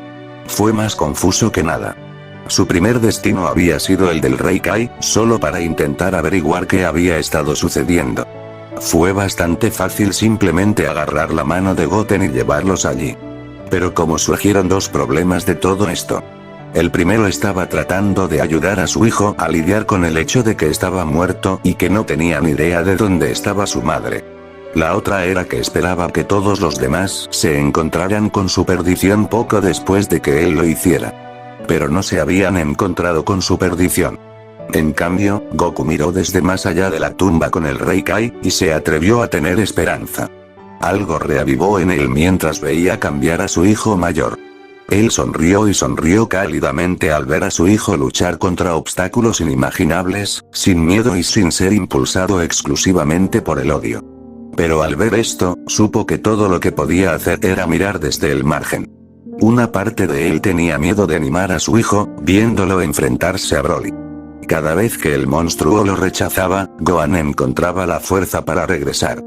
Fue más confuso que nada. Su primer destino había sido el del Rey Kai, solo para intentar averiguar qué había estado sucediendo. Fue bastante fácil simplemente agarrar la mano de Goten y llevarlos allí. Pero como surgieron dos problemas de todo esto. El primero estaba tratando de ayudar a su hijo a lidiar con el hecho de que estaba muerto y que no tenía ni idea de dónde estaba su madre. La otra era que esperaba que todos los demás se encontraran con su perdición poco después de que él lo hiciera. Pero no se habían encontrado con su perdición. En cambio, Goku miró desde más allá de la tumba con el Rey Kai y se atrevió a tener esperanza. Algo reavivó en él mientras veía cambiar a su hijo mayor. Él sonrió y sonrió cálidamente al ver a su hijo luchar contra obstáculos inimaginables, sin miedo y sin ser impulsado exclusivamente por el odio. Pero al ver esto, supo que todo lo que podía hacer era mirar desde el margen. Una parte de él tenía miedo de animar a su hijo, viéndolo enfrentarse a Broly. Cada vez que el monstruo lo rechazaba, Gohan encontraba la fuerza para regresar.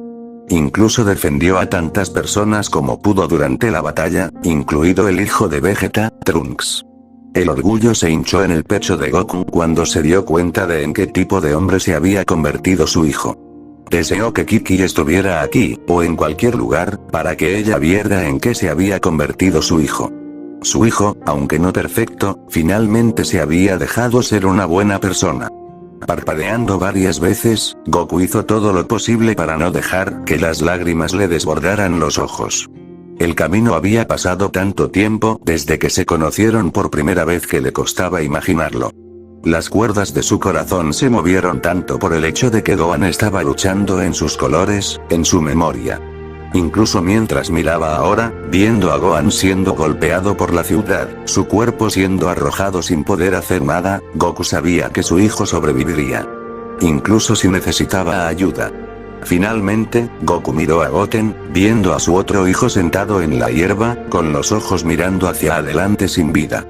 Incluso defendió a tantas personas como pudo durante la batalla, incluido el hijo de Vegeta, Trunks. El orgullo se hinchó en el pecho de Goku cuando se dio cuenta de en qué tipo de hombre se había convertido su hijo. Deseó que Kiki estuviera aquí, o en cualquier lugar, para que ella viera en qué se había convertido su hijo. Su hijo, aunque no perfecto, finalmente se había dejado ser una buena persona. Parpadeando varias veces, Goku hizo todo lo posible para no dejar que las lágrimas le desbordaran los ojos. El camino había pasado tanto tiempo desde que se conocieron por primera vez que le costaba imaginarlo. Las cuerdas de su corazón se movieron tanto por el hecho de que Gohan estaba luchando en sus colores, en su memoria. Incluso mientras miraba ahora, viendo a Gohan siendo golpeado por la ciudad, su cuerpo siendo arrojado sin poder hacer nada, Goku sabía que su hijo sobreviviría. Incluso si necesitaba ayuda. Finalmente, Goku miró a Goten, viendo a su otro hijo sentado en la hierba, con los ojos mirando hacia adelante sin vida.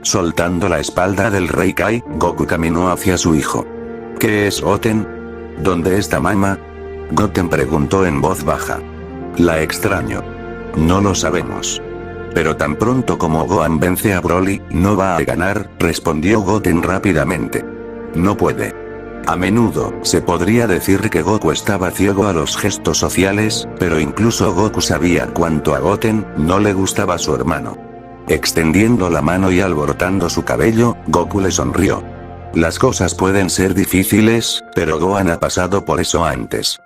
Soltando la espalda del Rey Kai, Goku caminó hacia su hijo. ¿Qué es Goten? ¿Dónde está Mama? Goten preguntó en voz baja. La extraño. No lo sabemos. Pero tan pronto como Gohan vence a Broly, no va a ganar, respondió Goten rápidamente. No puede. A menudo, se podría decir que Goku estaba ciego a los gestos sociales, pero incluso Goku sabía cuánto a Goten no le gustaba su hermano. Extendiendo la mano y alborotando su cabello, Goku le sonrió. Las cosas pueden ser difíciles, pero Gohan ha pasado por eso antes.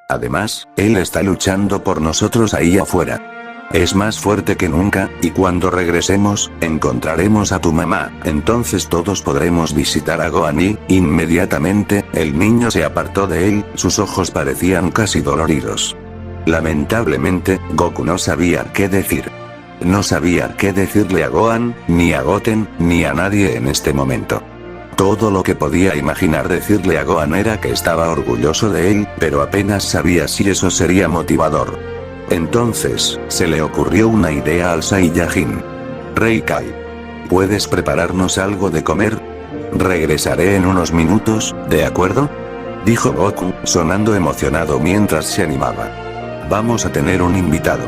Además, él está luchando por nosotros ahí afuera. Es más fuerte que nunca, y cuando regresemos, encontraremos a tu mamá, entonces todos podremos visitar a Gohan y, inmediatamente, el niño se apartó de él, sus ojos parecían casi doloridos. Lamentablemente, Goku no sabía qué decir. No sabía qué decirle a Gohan, ni a Goten, ni a nadie en este momento. Todo lo que podía imaginar decirle a Gohan era que estaba orgulloso de él, pero apenas sabía si eso sería motivador. Entonces, se le ocurrió una idea al Saiyajin. Rey Kai. ¿Puedes prepararnos algo de comer? Regresaré en unos minutos, ¿de acuerdo? Dijo Goku, sonando emocionado mientras se animaba. Vamos a tener un invitado.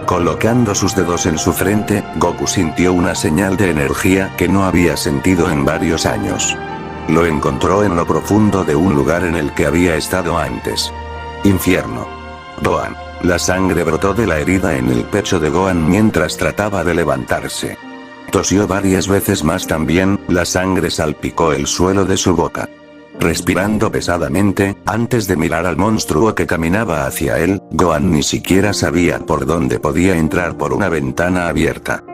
Colocando sus dedos en su frente, Goku sintió una señal de energía que no había sentido en varios años. Lo encontró en lo profundo de un lugar en el que había estado antes. Infierno. Gohan. La sangre brotó de la herida en el pecho de Gohan mientras trataba de levantarse. Tosió varias veces más también, la sangre salpicó el suelo de su boca. Respirando pesadamente, antes de mirar al monstruo que caminaba hacia él, Gohan ni siquiera sabía por dónde podía entrar por una ventana abierta.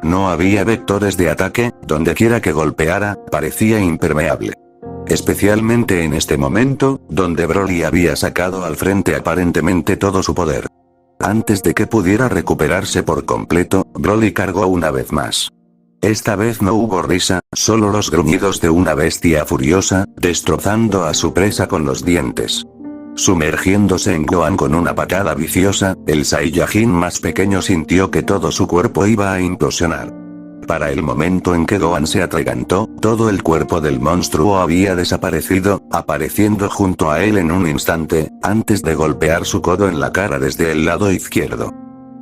no había vectores de ataque, dondequiera que golpeara, parecía impermeable. Especialmente en este momento, donde Broly había sacado al frente aparentemente todo su poder. Antes de que pudiera recuperarse por completo, Broly cargó una vez más. Esta vez no hubo risa, solo los gruñidos de una bestia furiosa, destrozando a su presa con los dientes. Sumergiéndose en Gohan con una patada viciosa, el Saiyajin más pequeño sintió que todo su cuerpo iba a implosionar. Para el momento en que Gohan se atragantó, todo el cuerpo del monstruo había desaparecido, apareciendo junto a él en un instante, antes de golpear su codo en la cara desde el lado izquierdo.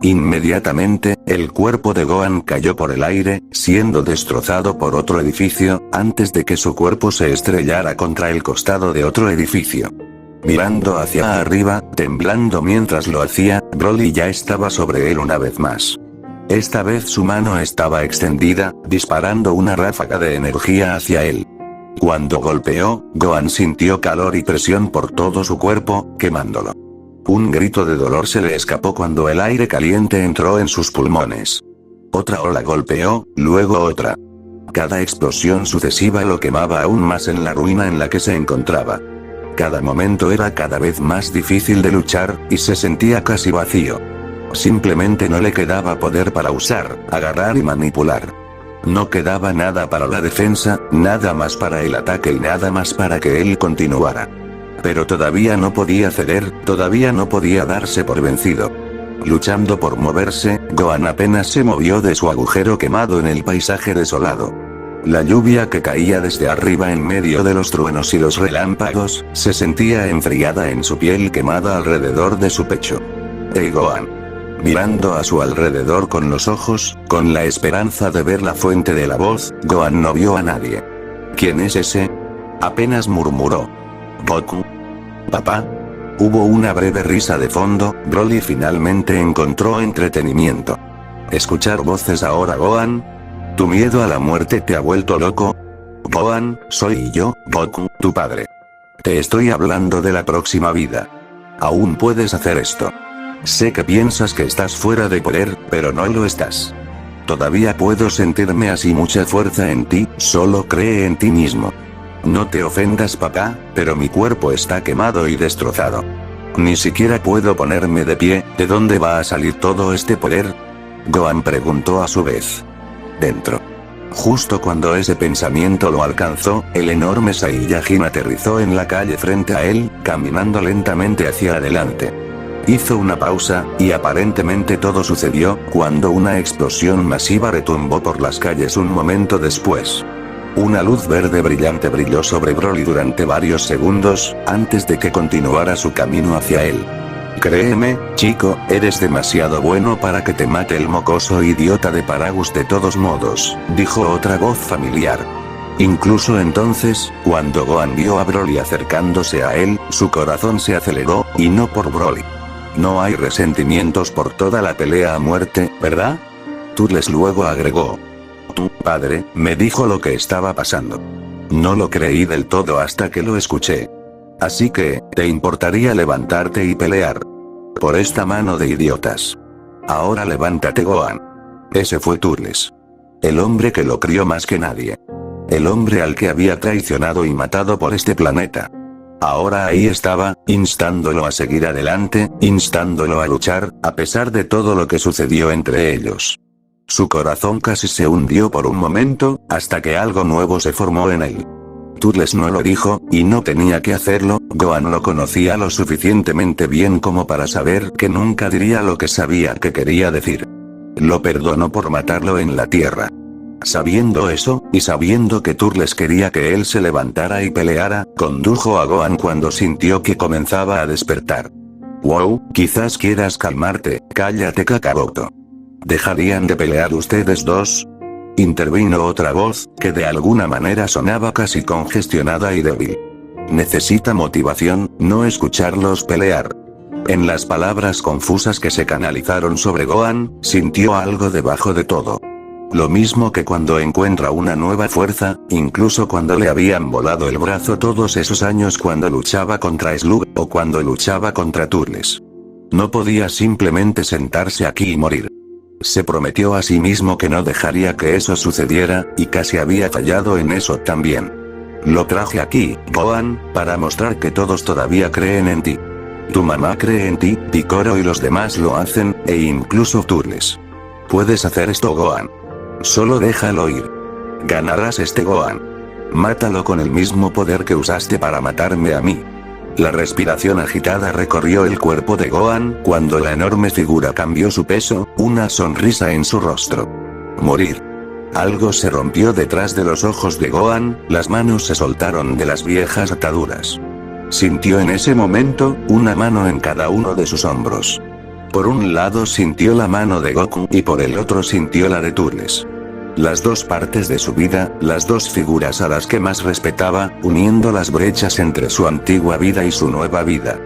Inmediatamente, el cuerpo de Gohan cayó por el aire, siendo destrozado por otro edificio, antes de que su cuerpo se estrellara contra el costado de otro edificio. Mirando hacia arriba, temblando mientras lo hacía, Broly ya estaba sobre él una vez más. Esta vez su mano estaba extendida, disparando una ráfaga de energía hacia él. Cuando golpeó, Gohan sintió calor y presión por todo su cuerpo, quemándolo. Un grito de dolor se le escapó cuando el aire caliente entró en sus pulmones. Otra ola golpeó, luego otra. Cada explosión sucesiva lo quemaba aún más en la ruina en la que se encontraba. Cada momento era cada vez más difícil de luchar, y se sentía casi vacío. Simplemente no le quedaba poder para usar, agarrar y manipular. No quedaba nada para la defensa, nada más para el ataque y nada más para que él continuara. Pero todavía no podía ceder, todavía no podía darse por vencido. Luchando por moverse, Gohan apenas se movió de su agujero quemado en el paisaje desolado. La lluvia que caía desde arriba en medio de los truenos y los relámpagos, se sentía enfriada en su piel quemada alrededor de su pecho. ¡Hey Gohan! Mirando a su alrededor con los ojos, con la esperanza de ver la fuente de la voz, Gohan no vio a nadie. ¿Quién es ese? Apenas murmuró. ¿Goku? ¿Papá? Hubo una breve risa de fondo, Broly finalmente encontró entretenimiento. ¿Escuchar voces ahora, Gohan? ¿Tu miedo a la muerte te ha vuelto loco? Gohan, soy yo, Goku, tu padre. Te estoy hablando de la próxima vida. Aún puedes hacer esto. Sé que piensas que estás fuera de poder, pero no lo estás. Todavía puedo sentirme así mucha fuerza en ti, solo cree en ti mismo. No te ofendas papá, pero mi cuerpo está quemado y destrozado. Ni siquiera puedo ponerme de pie, ¿de dónde va a salir todo este poder? Gohan preguntó a su vez. Dentro. Justo cuando ese pensamiento lo alcanzó, el enorme Saiyajin aterrizó en la calle frente a él, caminando lentamente hacia adelante. Hizo una pausa, y aparentemente todo sucedió, cuando una explosión masiva retumbó por las calles un momento después. Una luz verde brillante brilló sobre Broly durante varios segundos, antes de que continuara su camino hacia él. Créeme, chico, eres demasiado bueno para que te mate el mocoso idiota de Paragus de todos modos, dijo otra voz familiar. Incluso entonces, cuando Gohan vio a Broly acercándose a él, su corazón se aceleró, y no por Broly. No hay resentimientos por toda la pelea a muerte, ¿verdad? Turles luego agregó. Tu padre me dijo lo que estaba pasando. No lo creí del todo hasta que lo escuché. Así que, ¿te importaría levantarte y pelear? Por esta mano de idiotas. Ahora levántate Gohan. Ese fue Turles. El hombre que lo crió más que nadie. El hombre al que había traicionado y matado por este planeta. Ahora ahí estaba, instándolo a seguir adelante, instándolo a luchar, a pesar de todo lo que sucedió entre ellos. Su corazón casi se hundió por un momento, hasta que algo nuevo se formó en él. Turles no lo dijo, y no tenía que hacerlo, Gohan lo conocía lo suficientemente bien como para saber que nunca diría lo que sabía que quería decir. Lo perdonó por matarlo en la tierra. Sabiendo eso, y sabiendo que Turles quería que él se levantara y peleara, condujo a Gohan cuando sintió que comenzaba a despertar. Wow, quizás quieras calmarte, cállate Kakaroto. ¿Dejarían de pelear ustedes dos? Intervino otra voz, que de alguna manera sonaba casi congestionada y débil. Necesita motivación, no escucharlos pelear. En las palabras confusas que se canalizaron sobre Gohan, sintió algo debajo de todo. Lo mismo que cuando encuentra una nueva fuerza, incluso cuando le habían volado el brazo todos esos años cuando luchaba contra Slug, o cuando luchaba contra Turles. No podía simplemente sentarse aquí y morir. Se prometió a sí mismo que no dejaría que eso sucediera, y casi había fallado en eso también. Lo traje aquí, Gohan, para mostrar que todos todavía creen en ti. Tu mamá cree en ti, Piccolo y los demás lo hacen, e incluso Turles. Puedes hacer esto, Gohan. Solo déjalo ir. Ganarás este Gohan. Mátalo con el mismo poder que usaste para matarme a mí. La respiración agitada recorrió el cuerpo de Gohan cuando la enorme figura cambió su peso, una sonrisa en su rostro. Morir. Algo se rompió detrás de los ojos de Gohan, las manos se soltaron de las viejas ataduras. Sintió en ese momento, una mano en cada uno de sus hombros. Por un lado sintió la mano de Goku y por el otro sintió la de Turles. Las dos partes de su vida, las dos figuras a las que más respetaba, uniendo las brechas entre su antigua vida y su nueva vida.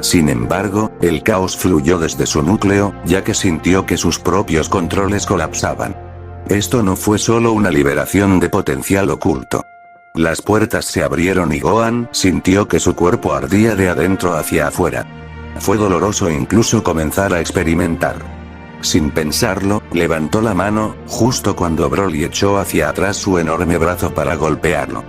Sin embargo, el caos fluyó desde su núcleo, ya que sintió que sus propios controles colapsaban. Esto no fue solo una liberación de potencial oculto. Las puertas se abrieron y Gohan sintió que su cuerpo ardía de adentro hacia afuera. Fue doloroso incluso comenzar a experimentar. Sin pensarlo, levantó la mano, justo cuando Broly echó hacia atrás su enorme brazo para golpearlo.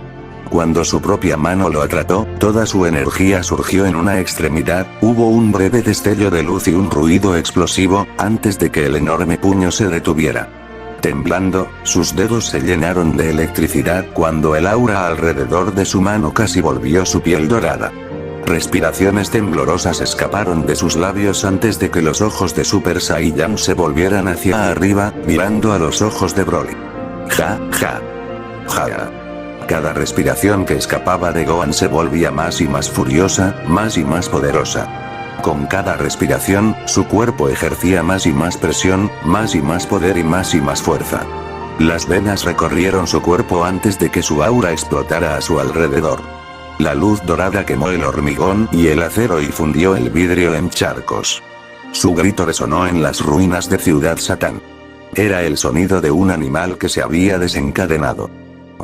Cuando su propia mano lo atrapó, toda su energía surgió en una extremidad, hubo un breve destello de luz y un ruido explosivo, antes de que el enorme puño se detuviera. Temblando, sus dedos se llenaron de electricidad cuando el aura alrededor de su mano casi volvió su piel dorada. Respiraciones temblorosas escaparon de sus labios antes de que los ojos de Super Saiyan se volvieran hacia arriba, mirando a los ojos de Broly. Ja, ja. Ja. Cada respiración que escapaba de Gohan se volvía más y más furiosa, más y más poderosa. Con cada respiración, su cuerpo ejercía más y más presión, más y más poder y más fuerza. Las venas recorrieron su cuerpo antes de que su aura explotara a su alrededor. La luz dorada quemó el hormigón y el acero y fundió el vidrio en charcos. Su grito resonó en las ruinas de Ciudad Satán. Era el sonido de un animal que se había desencadenado.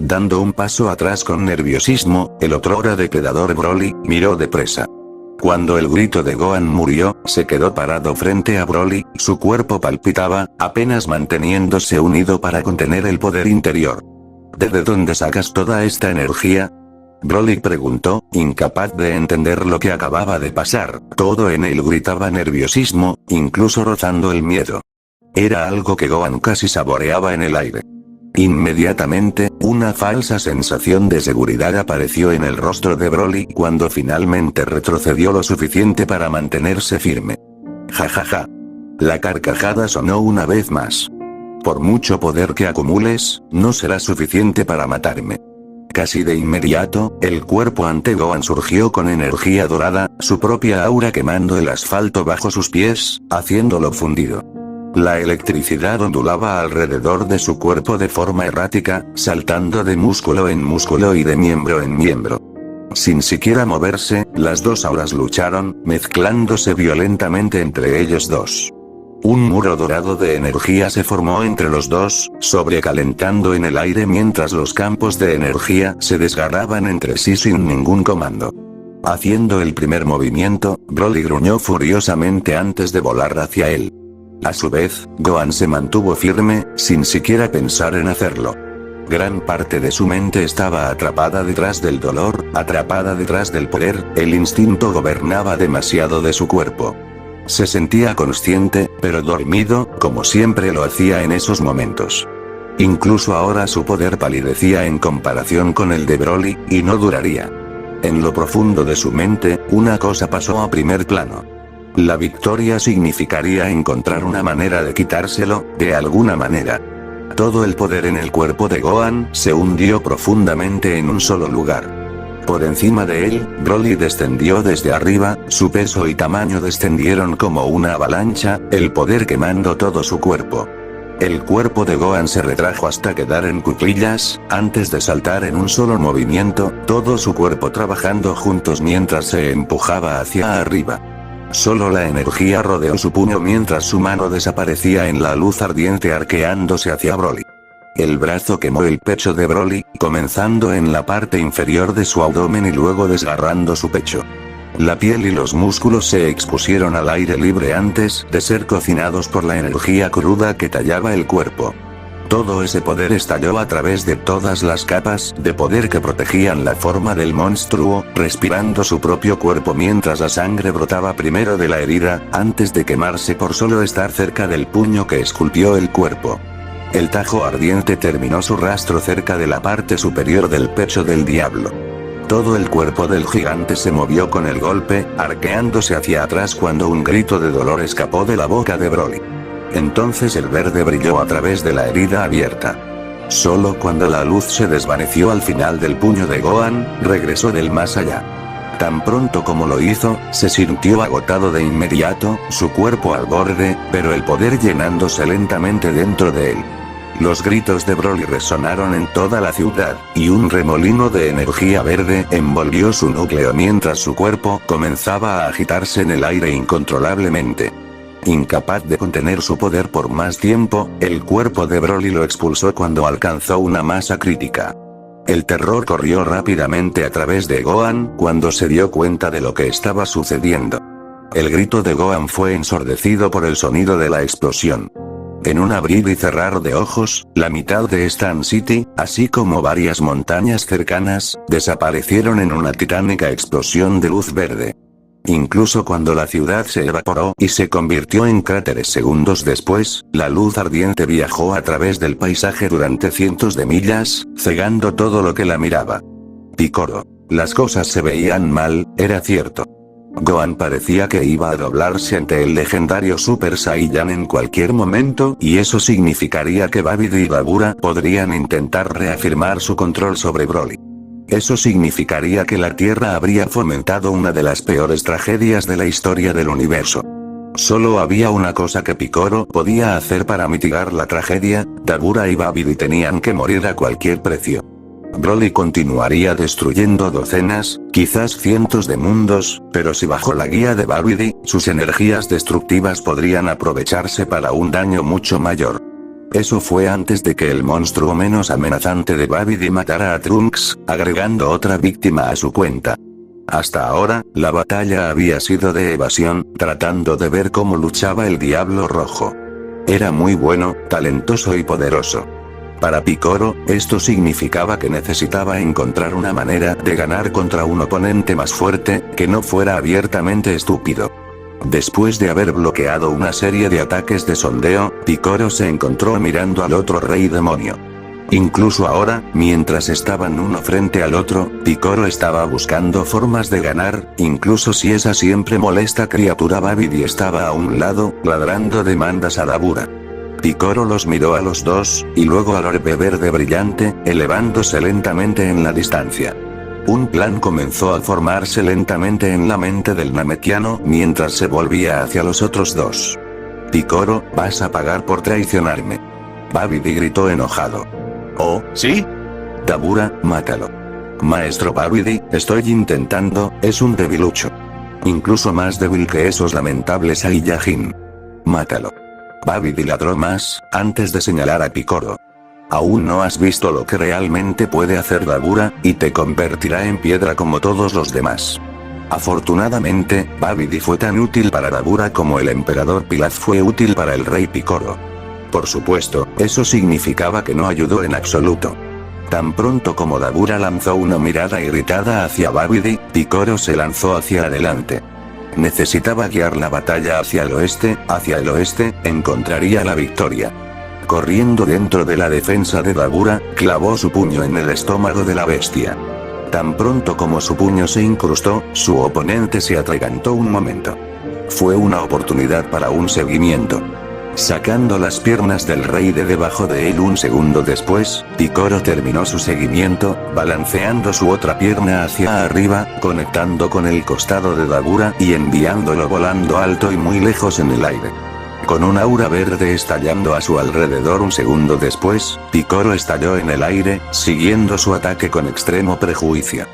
Dando un paso atrás con nerviosismo, el otrora depredador Broly miró de presa. Cuando el grito de Gohan murió, se quedó parado frente a Broly, su cuerpo palpitaba, apenas manteniéndose unido para contener el poder interior. ¿De dónde sacas toda esta energía?, Broly preguntó, incapaz de entender lo que acababa de pasar. Todo en él gritaba nerviosismo, incluso rozando el miedo. Era algo que Gohan casi saboreaba en el aire. Inmediatamente, una falsa sensación de seguridad apareció en el rostro de Broly cuando finalmente retrocedió lo suficiente para mantenerse firme. Ja ja ja. La carcajada sonó una vez más. Por mucho poder que acumules, no será suficiente para matarme. Casi de inmediato, el cuerpo ante Gohan surgió con energía dorada, su propia aura quemando el asfalto bajo sus pies, haciéndolo fundido. La electricidad ondulaba alrededor de su cuerpo de forma errática, saltando de músculo en músculo y de miembro en miembro. Sin siquiera moverse, las dos auras lucharon, mezclándose violentamente entre ellos dos. Un muro dorado de energía se formó entre los dos, sobrecalentando en el aire mientras los campos de energía se desgarraban entre sí sin ningún comando. Haciendo el primer movimiento, Broly gruñó furiosamente antes de volar hacia él. A su vez, Gohan se mantuvo firme, sin siquiera pensar en hacerlo. Gran parte de su mente estaba atrapada detrás del dolor, atrapada detrás del poder, el instinto gobernaba demasiado de su cuerpo. Se sentía consciente, pero dormido, como siempre lo hacía en esos momentos. Incluso ahora su poder palidecía en comparación con el de Broly, y no duraría. En lo profundo de su mente, una cosa pasó a primer plano. La victoria significaría encontrar una manera de quitárselo, de alguna manera. Todo el poder en el cuerpo de Gohan se hundió profundamente en un solo lugar. Por encima de él, Broly descendió desde arriba, su peso y tamaño descendieron como una avalancha, el poder quemando todo su cuerpo. El cuerpo de Gohan se retrajo hasta quedar en cuclillas, antes de saltar en un solo movimiento, todo su cuerpo trabajando juntos mientras se empujaba hacia arriba. Solo la energía rodeó su puño mientras su mano desaparecía en la luz ardiente arqueándose hacia Broly. El brazo quemó el pecho de Broly, comenzando en la parte inferior de su abdomen y luego desgarrando su pecho. La piel y los músculos se expusieron al aire libre antes de ser cocinados por la energía cruda que tallaba el cuerpo. Todo ese poder estalló a través de todas las capas de poder que protegían la forma del monstruo, respirando su propio cuerpo mientras la sangre brotaba primero de la herida, antes de quemarse por solo estar cerca del puño que esculpió el cuerpo. El tajo ardiente terminó su rastro cerca de la parte superior del pecho del diablo. Todo el cuerpo del gigante se movió con el golpe, arqueándose hacia atrás cuando un grito de dolor escapó de la boca de Broly. Entonces el verde brilló a través de la herida abierta. Solo cuando la luz se desvaneció al final del puño de Gohan, regresó del más allá. Tan pronto como lo hizo, se sintió agotado de inmediato, su cuerpo al borde, pero el poder llenándose lentamente dentro de él. Los gritos de Broly resonaron en toda la ciudad, y un remolino de energía verde envolvió su núcleo mientras su cuerpo comenzaba a agitarse en el aire incontrolablemente. Incapaz de contener su poder por más tiempo, el cuerpo de Broly lo expulsó cuando alcanzó una masa crítica. El terror corrió rápidamente a través de Gohan cuando se dio cuenta de lo que estaba sucediendo. El grito de Gohan fue ensordecido por el sonido de la explosión. En un abrir y cerrar de ojos, la mitad de Stan City, así como varias montañas cercanas, desaparecieron en una titánica explosión de luz verde. Incluso cuando la ciudad se evaporó y se convirtió en cráteres segundos después, la luz ardiente viajó a través del paisaje durante cientos de millas, cegando todo lo que la miraba. Piccolo. Las cosas se veían mal, era cierto. Gohan parecía que iba a doblarse ante el legendario Super Saiyan en cualquier momento, y eso significaría que Babidi y Dabura podrían intentar reafirmar su control sobre Broly. Eso significaría que la Tierra habría fomentado una de las peores tragedias de la historia del universo. Solo había una cosa que Piccolo podía hacer para mitigar la tragedia: Dabura y Babidi tenían que morir a cualquier precio. Broly continuaría destruyendo docenas, quizás cientos de mundos, pero si bajo la guía de Babidi, sus energías destructivas podrían aprovecharse para un daño mucho mayor. Eso fue antes de que el monstruo menos amenazante de Babidi matara a Trunks, agregando otra víctima a su cuenta. Hasta ahora, la batalla había sido de evasión, tratando de ver cómo luchaba el Diablo Rojo. Era muy bueno, talentoso y poderoso. Para Piccolo, esto significaba que necesitaba encontrar una manera de ganar contra un oponente más fuerte, que no fuera abiertamente estúpido. Después de haber bloqueado una serie de ataques de sondeo, Piccolo se encontró mirando al otro rey demonio. Incluso ahora, mientras estaban uno frente al otro, Piccolo estaba buscando formas de ganar, incluso si esa siempre molesta criatura Babidi estaba a un lado, ladrando demandas a Dabura. Piccolo los miró a los dos, y luego al orbe verde brillante, elevándose lentamente en la distancia. Un plan comenzó a formarse lentamente en la mente del Namekiano mientras se volvía hacia los otros dos. Piccolo, vas a pagar por traicionarme. Babidi gritó enojado. ¿Oh, sí? Dabura, mátalo. Maestro Babidi, estoy intentando, es un debilucho. Incluso más débil que esos lamentables Saiyajin. Mátalo. Babidi ladró más, antes de señalar a Piccolo. Aún no has visto lo que realmente puede hacer Dabura, y te convertirá en piedra como todos los demás. Afortunadamente, Babidi fue tan útil para Dabura como el emperador Pilaf fue útil para el rey Piccolo. Por supuesto, eso significaba que no ayudó en absoluto. Tan pronto como Dabura lanzó una mirada irritada hacia Babidi, Piccolo se lanzó hacia adelante. Necesitaba guiar la batalla hacia el oeste, encontraría la victoria. Corriendo dentro de la defensa de Dabura, clavó su puño en el estómago de la bestia. Tan pronto como su puño se incrustó, su oponente se atragantó un momento. Fue una oportunidad para un seguimiento. Sacando las piernas del rey de debajo de él un segundo después, Piccolo terminó su seguimiento, balanceando su otra pierna hacia arriba, conectando con el costado de Dabura y enviándolo volando alto y muy lejos en el aire. Con un aura verde estallando a su alrededor un segundo después, Piccolo estalló en el aire, siguiendo su ataque con extremo prejuicio.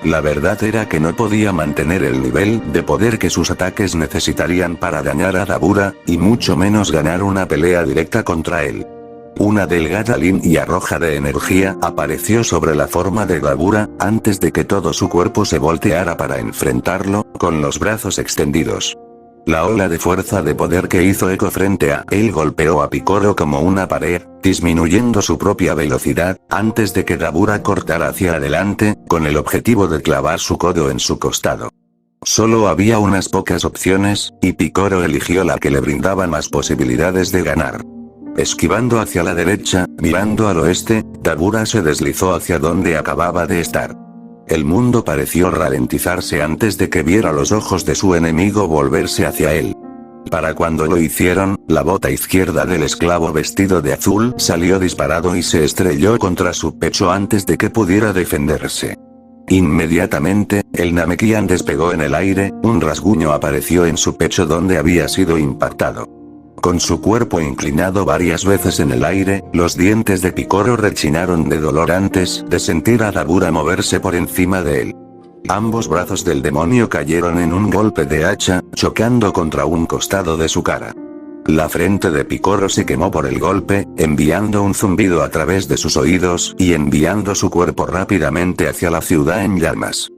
La verdad era que no podía mantener el nivel de poder que sus ataques necesitarían para dañar a Dabura, y mucho menos ganar una pelea directa contra él. Una delgada línea roja de energía apareció sobre la forma de Dabura, antes de que todo su cuerpo se volteara para enfrentarlo, con los brazos extendidos. La ola de fuerza de poder que hizo eco frente a él golpeó a Picoro como una pared, disminuyendo su propia velocidad, antes de que Dabura cortara hacia adelante, con el objetivo de clavar su codo en su costado. Solo había unas pocas opciones, y Picoro eligió la que le brindaba más posibilidades de ganar. Esquivando hacia la derecha, mirando al oeste, Dabura se deslizó hacia donde acababa de estar. El mundo pareció ralentizarse antes de que viera los ojos de su enemigo volverse hacia él. Para cuando lo hicieron, la bota izquierda del esclavo vestido de azul salió disparado y se estrelló contra su pecho antes de que pudiera defenderse. Inmediatamente, el Namekian despegó en el aire, un rasguño apareció en su pecho donde había sido impactado. Con su cuerpo inclinado varias veces en el aire, los dientes de Picoro rechinaron de dolor antes de sentir a Dabura moverse por encima de él. Ambos brazos del demonio cayeron en un golpe de hacha, chocando contra un costado de su cara. La frente de Picoro se quemó por el golpe, enviando un zumbido a través de sus oídos y enviando su cuerpo rápidamente hacia la ciudad en llamas.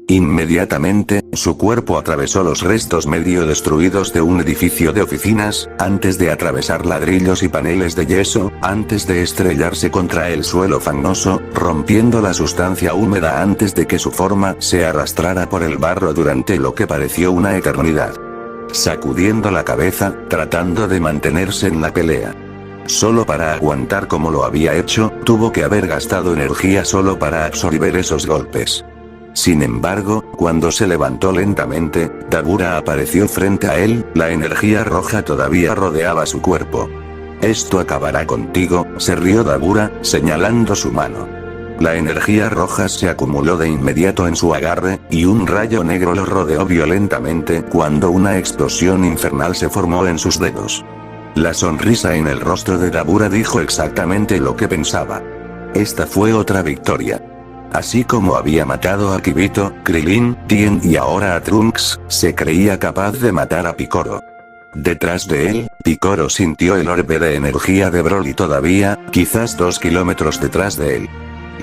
Inmediatamente, su cuerpo atravesó los restos medio destruidos de un edificio de oficinas, antes de atravesar ladrillos y paneles de yeso, antes de estrellarse contra el suelo fangoso, rompiendo la sustancia húmeda antes de que su forma se arrastrara por el barro durante lo que pareció una eternidad. Sacudiendo la cabeza, tratando de mantenerse en la pelea. Solo para aguantar como lo había hecho, tuvo que haber gastado energía solo para absorber esos golpes. Sin embargo, cuando se levantó lentamente, Dabura apareció frente a él, la energía roja todavía rodeaba su cuerpo. «Esto acabará contigo», se rió Dabura, señalando su mano. La energía roja se acumuló de inmediato en su agarre, y un rayo negro lo rodeó violentamente cuando una explosión infernal se formó en sus dedos. La sonrisa en el rostro de Dabura dijo exactamente lo que pensaba. Esta fue otra victoria. Así como había matado a Kibito, Krillin, Tien y ahora a Trunks, se creía capaz de matar a Picoro. Detrás de él, Picoro sintió el orbe de energía de Broly todavía, quizás 2 kilómetros detrás de él.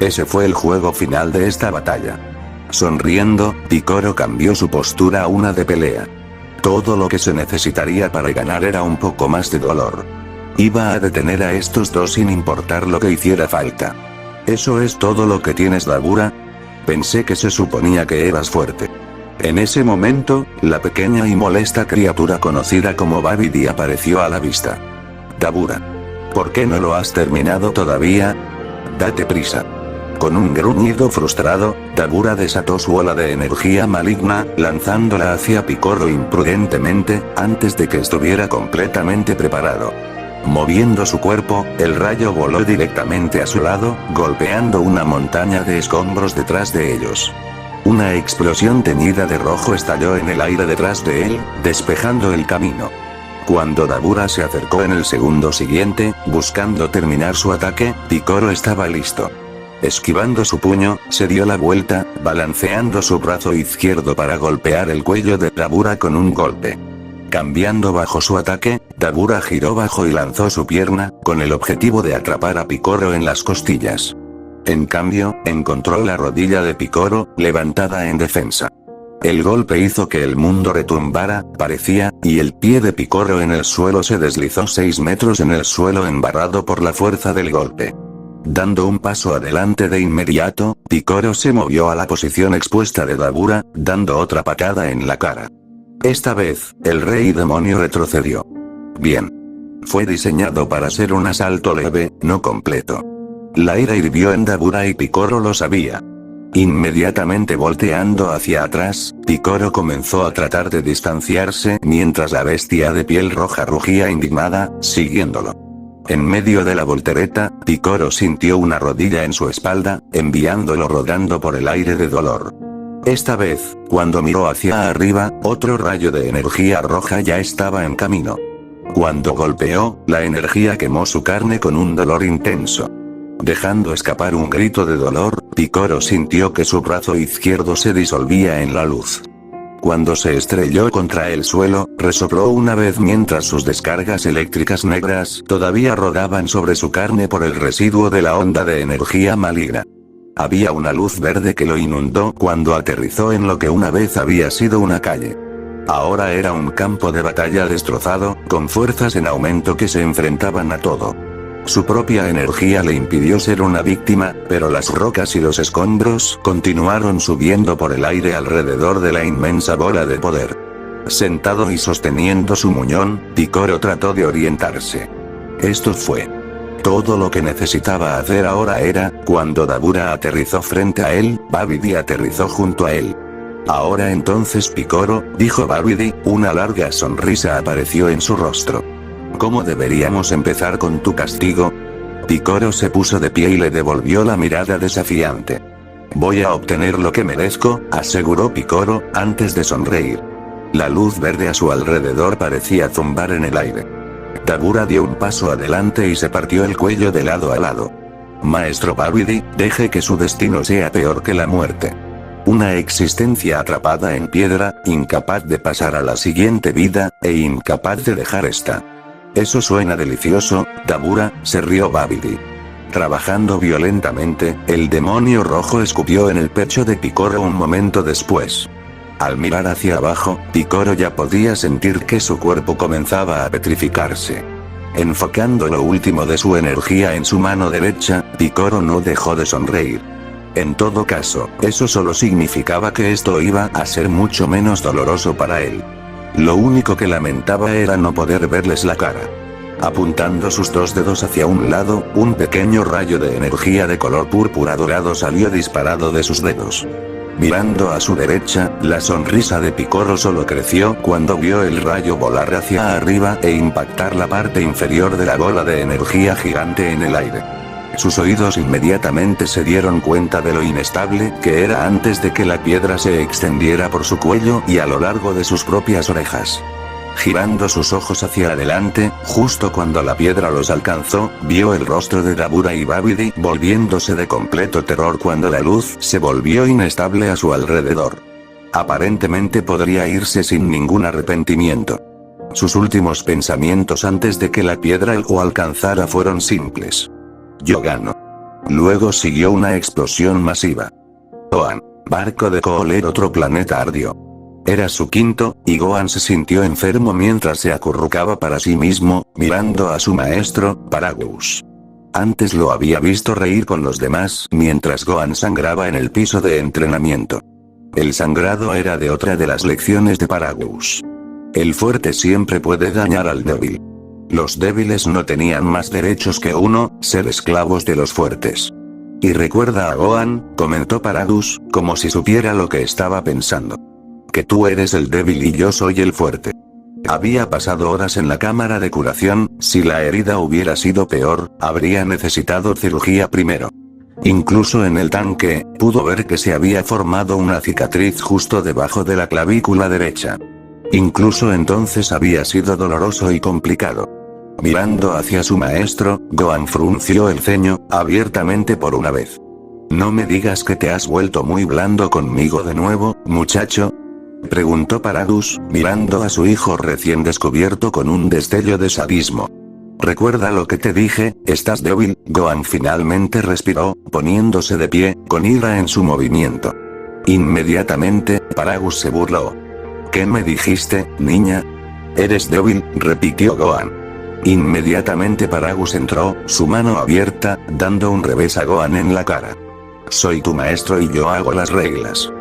Ese fue el juego final de esta batalla. Sonriendo, Picoro cambió su postura a una de pelea. Todo lo que se necesitaría para ganar era un poco más de dolor. Iba a detener a estos dos sin importar lo que hiciera falta. ¿Eso es todo lo que tienes, Dabura? Pensé que se suponía que eras fuerte. En ese momento, la pequeña y molesta criatura conocida como Babidi apareció a la vista. Dabura. ¿Por qué no lo has terminado todavía? Date prisa. Con un gruñido frustrado, Dabura desató su ola de energía maligna, lanzándola hacia Picoro imprudentemente, antes de que estuviera completamente preparado. Moviendo su cuerpo, el rayo voló directamente a su lado, golpeando una montaña de escombros detrás de ellos. Una explosión teñida de rojo estalló en el aire detrás de él, despejando el camino. Cuando Dabura se acercó en el segundo siguiente, buscando terminar su ataque, Picoro estaba listo. Esquivando su puño, se dio la vuelta, balanceando su brazo izquierdo para golpear el cuello de Dabura con un golpe. Cambiando bajo su ataque, Dabura giró bajo y lanzó su pierna, con el objetivo de atrapar a Picoro en las costillas. En cambio, encontró la rodilla de Picoro, levantada en defensa. El golpe hizo que el mundo retumbara, parecía, y el pie de Picoro en el suelo se deslizó 6 metros en el suelo embarrado por la fuerza del golpe. Dando un paso adelante de inmediato, Picoro se movió a la posición expuesta de Dabura, dando otra patada en la cara. Esta vez, el rey demonio retrocedió. Bien. Fue diseñado para ser un asalto leve, no completo. La ira hirvió en Dabura y Picoro lo sabía. Inmediatamente volteando hacia atrás, Picoro comenzó a tratar de distanciarse mientras la bestia de piel roja rugía indignada, siguiéndolo. En medio de la voltereta, Picoro sintió una rodilla en su espalda, enviándolo rodando por el aire de dolor. Esta vez, cuando miró hacia arriba, otro rayo de energía roja ya estaba en camino. Cuando golpeó, la energía quemó su carne con un dolor intenso. Dejando escapar un grito de dolor, Picoro sintió que su brazo izquierdo se disolvía en la luz. cuando se estrelló contra el suelo, resopló una vez mientras sus descargas eléctricas negras todavía rodaban sobre su carne por el residuo de la onda de energía maligna. Había una luz verde que lo inundó cuando aterrizó en lo que una vez había sido una calle. Ahora era un campo de batalla destrozado, con fuerzas en aumento que se enfrentaban a todo. Su propia energía le impidió ser una víctima, pero las rocas y los escombros continuaron subiendo por el aire alrededor de la inmensa bola de poder. Sentado y sosteniendo su muñón, Picoro trató de orientarse. Esto fue todo lo que necesitaba hacer ahora era, cuando Dabura aterrizó frente a él, Babidi aterrizó junto a él. Ahora entonces Picoro, dijo Babidi, una larga sonrisa apareció en su rostro. ¿Cómo deberíamos empezar con tu castigo? Picoro se puso de pie y le devolvió la mirada desafiante. Voy a obtener lo que merezco, aseguró Picoro, antes de sonreír. La luz verde a su alrededor parecía zumbar en el aire. Dabura dio un paso adelante y se partió el cuello de lado a lado. Maestro Babidi, deje que su destino sea peor que la muerte. Una existencia atrapada en piedra, incapaz de pasar a la siguiente vida, e incapaz de dejar esta. Eso suena delicioso, Dabura, se rió Babidi. Trabajando violentamente, el demonio rojo escupió en el pecho de Picoro un momento después. Al mirar hacia abajo, Picoro ya podía sentir que su cuerpo comenzaba a petrificarse. Enfocando lo último de su energía en su mano derecha, Picoro no dejó de sonreír. En todo caso, eso solo significaba que esto iba a ser mucho menos doloroso para él. Lo único que lamentaba era no poder verles la cara. Apuntando sus dos dedos hacia un lado, un pequeño rayo de energía de color púrpura dorado salió disparado de sus dedos. Mirando a su derecha, la sonrisa de Picoro solo creció cuando vio el rayo volar hacia arriba e impactar la parte inferior de la bola de energía gigante en el aire. Sus oídos inmediatamente se dieron cuenta de lo inestable que era antes de que la piedra se extendiera por su cuello y a lo largo de sus propias orejas. Girando sus ojos hacia adelante, justo cuando la piedra los alcanzó, vio el rostro de Dabura y Babidi volviéndose de completo terror cuando la luz se volvió inestable a su alrededor. Aparentemente podría irse sin ningún arrepentimiento. Sus últimos pensamientos antes de que la piedra lo alcanzara fueron simples. Yo gano. Luego siguió una explosión masiva. Gohan, barco de Kool, otro planeta ardió. Era su quinto, y Gohan se sintió enfermo mientras se acurrucaba para sí mismo, mirando a su maestro, Paragus. Antes lo había visto reír con los demás mientras Gohan sangraba en el piso de entrenamiento. El sangrado era de otra de las lecciones de Paragus. El fuerte siempre puede dañar al débil. Los débiles no tenían más derechos que uno, ser esclavos de los fuertes. Y recuerda a Gohan, comentó Paragus, como si supiera lo que estaba pensando. Que tú eres el débil y yo soy el fuerte. Había pasado horas en la cámara de curación, si la herida hubiera sido peor, habría necesitado cirugía primero. Incluso en el tanque, pudo ver que se había formado una cicatriz justo debajo de la clavícula derecha. Incluso entonces había sido doloroso y complicado. Mirando hacia su maestro, Gohan frunció el ceño, abiertamente por una vez. ¿No me digas que te has vuelto muy blando conmigo de nuevo, muchacho? Preguntó Paragus, mirando a su hijo recién descubierto con un destello de sadismo. Recuerda lo que te dije, estás débil. Gohan finalmente respiró, poniéndose de pie, con ira en su movimiento. Inmediatamente, Paragus se burló. ¿Qué me dijiste, niña? Eres débil, repitió Gohan. Inmediatamente Paragus entró, su mano abierta, dando un revés a Gohan en la cara. Soy tu maestro y yo hago las reglas.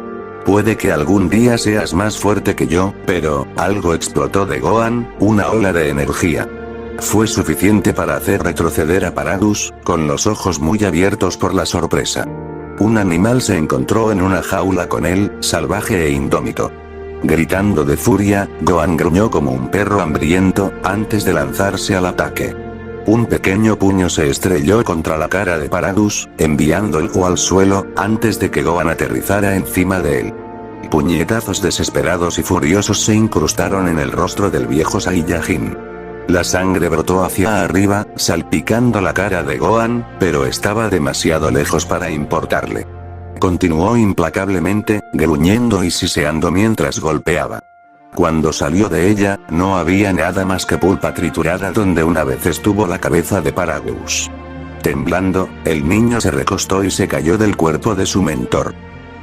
Puede que algún día seas más fuerte que yo, pero, algo explotó de Gohan, una ola de energía. Fue suficiente para hacer retroceder a Paragus, con los ojos muy abiertos por la sorpresa. Un animal se encontró en una jaula con él, salvaje e indómito. Gritando de furia, Gohan gruñó como un perro hambriento, antes de lanzarse al ataque. Un pequeño puño se estrelló contra la cara de Paragus, enviándolo al suelo, antes de que Gohan aterrizara encima de él. Puñetazos desesperados y furiosos se incrustaron en el rostro del viejo Saiyajin. La sangre brotó hacia arriba, salpicando la cara de Gohan, pero estaba demasiado lejos para importarle. Continuó implacablemente, gruñendo y siseando mientras golpeaba. Cuando salió de ella, no había nada más que pulpa triturada donde una vez estuvo la cabeza de Paragus. Temblando, el niño se recostó y se cayó del cuerpo de su mentor.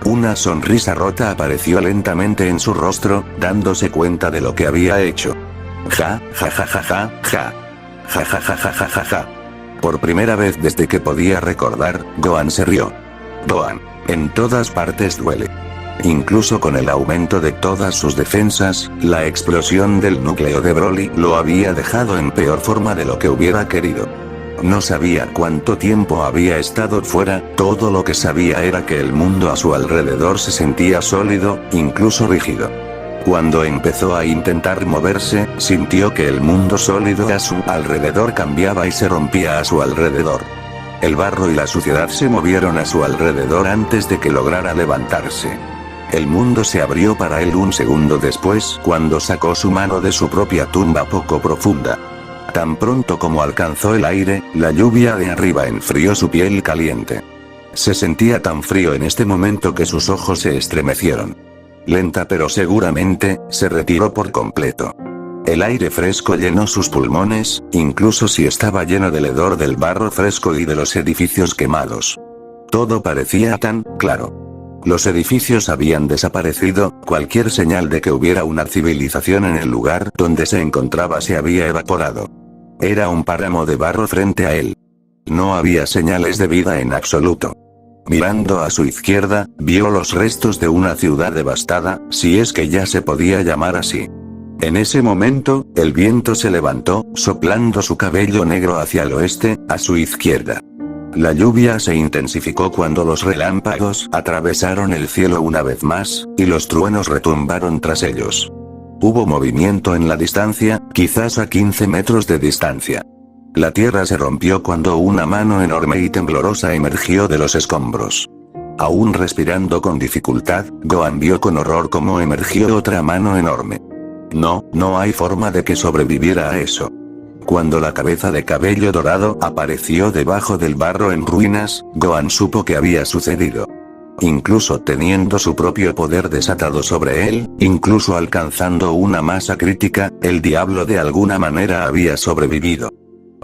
Una sonrisa rota apareció lentamente en su rostro, dándose cuenta de lo que había hecho. Ja, ja, ja, ja, ja, ja. Ja, ja, ja, ja, ja, ja, ja. Por primera vez desde que podía recordar, Gohan se rió. Gohan, en todas partes duele. Incluso con el aumento de todas sus defensas, la explosión del núcleo de Broly lo había dejado en peor forma de lo que hubiera querido. No sabía cuánto tiempo había estado fuera, todo lo que sabía era que el mundo a su alrededor se sentía sólido, incluso rígido. Cuando empezó a intentar moverse, sintió que el mundo sólido a su alrededor cambiaba y se rompía a su alrededor. El barro y la suciedad se movieron a su alrededor antes de que lograra levantarse. El mundo se abrió para él un segundo después cuando sacó su mano de su propia tumba poco profunda. Tan pronto como alcanzó el aire, la lluvia de arriba enfrió su piel caliente. Se sentía tan frío en este momento que sus ojos se estremecieron. Lenta pero seguramente, se retiró por completo. El aire fresco llenó sus pulmones, incluso si estaba lleno del hedor del barro fresco y de los edificios quemados. Todo parecía tan claro. Los edificios habían desaparecido, cualquier señal de que hubiera una civilización en el lugar donde se encontraba se había evaporado. Era un páramo de barro frente a él. No había señales de vida en absoluto. Mirando a su izquierda, vio los restos de una ciudad devastada, si es que ya se podía llamar así. En ese momento, el viento se levantó, soplando su cabello negro hacia el oeste, a su izquierda. La lluvia se intensificó cuando los relámpagos atravesaron el cielo una vez más, y los truenos retumbaron tras ellos. Hubo movimiento en la distancia, quizás a 15 metros de distancia. La tierra se rompió cuando una mano enorme y temblorosa emergió de los escombros. Aún respirando con dificultad, Gohan vio con horror cómo emergió otra mano enorme. No hay forma de que sobreviviera a eso. Cuando la cabeza de cabello dorado apareció debajo del barro en ruinas, Gohan supo que había sucedido. Incluso teniendo su propio poder desatado sobre él, incluso alcanzando una masa crítica, el diablo de alguna manera había sobrevivido.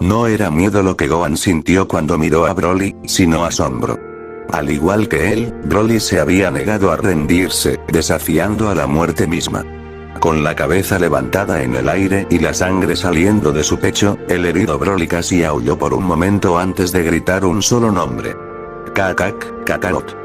No era miedo lo que Gohan sintió cuando miró a Broly, sino asombro. Al igual que él, Broly se había negado a rendirse, desafiando a la muerte misma. Con la cabeza levantada en el aire y la sangre saliendo de su pecho, el herido Broly casi aulló por un momento antes de gritar un solo nombre. Kakarot.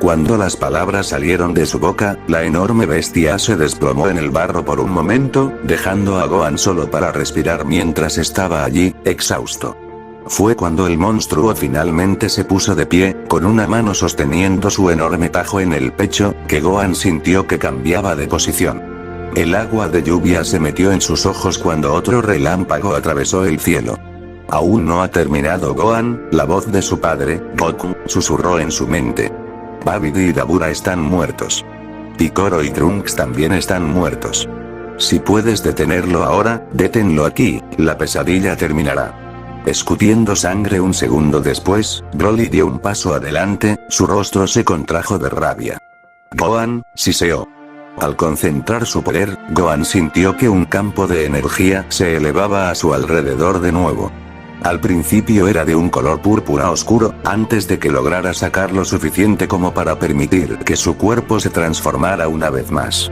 Cuando las palabras salieron de su boca, la enorme bestia se desplomó en el barro por un momento, dejando a Gohan solo para respirar mientras estaba allí, exhausto. Fue cuando el monstruo finalmente se puso de pie, con una mano sosteniendo su enorme tajo en el pecho, que Gohan sintió que cambiaba de posición. El agua de lluvia se metió en sus ojos cuando otro relámpago atravesó el cielo. Aún no ha terminado Gohan, la voz de su padre, Goku, susurró en su mente. Babidi y Dabura están muertos. Piccolo y Trunks también están muertos. Si puedes detenerlo ahora, deténlo aquí, la pesadilla terminará. Escutiendo sangre un segundo después, Broly dio un paso adelante, su rostro se contrajo de rabia. Gohan, siseó. Al concentrar su poder, Gohan sintió que un campo de energía se elevaba a su alrededor de nuevo. Al principio era de un color púrpura oscuro, antes de que lograra sacar lo suficiente como para permitir que su cuerpo se transformara una vez más.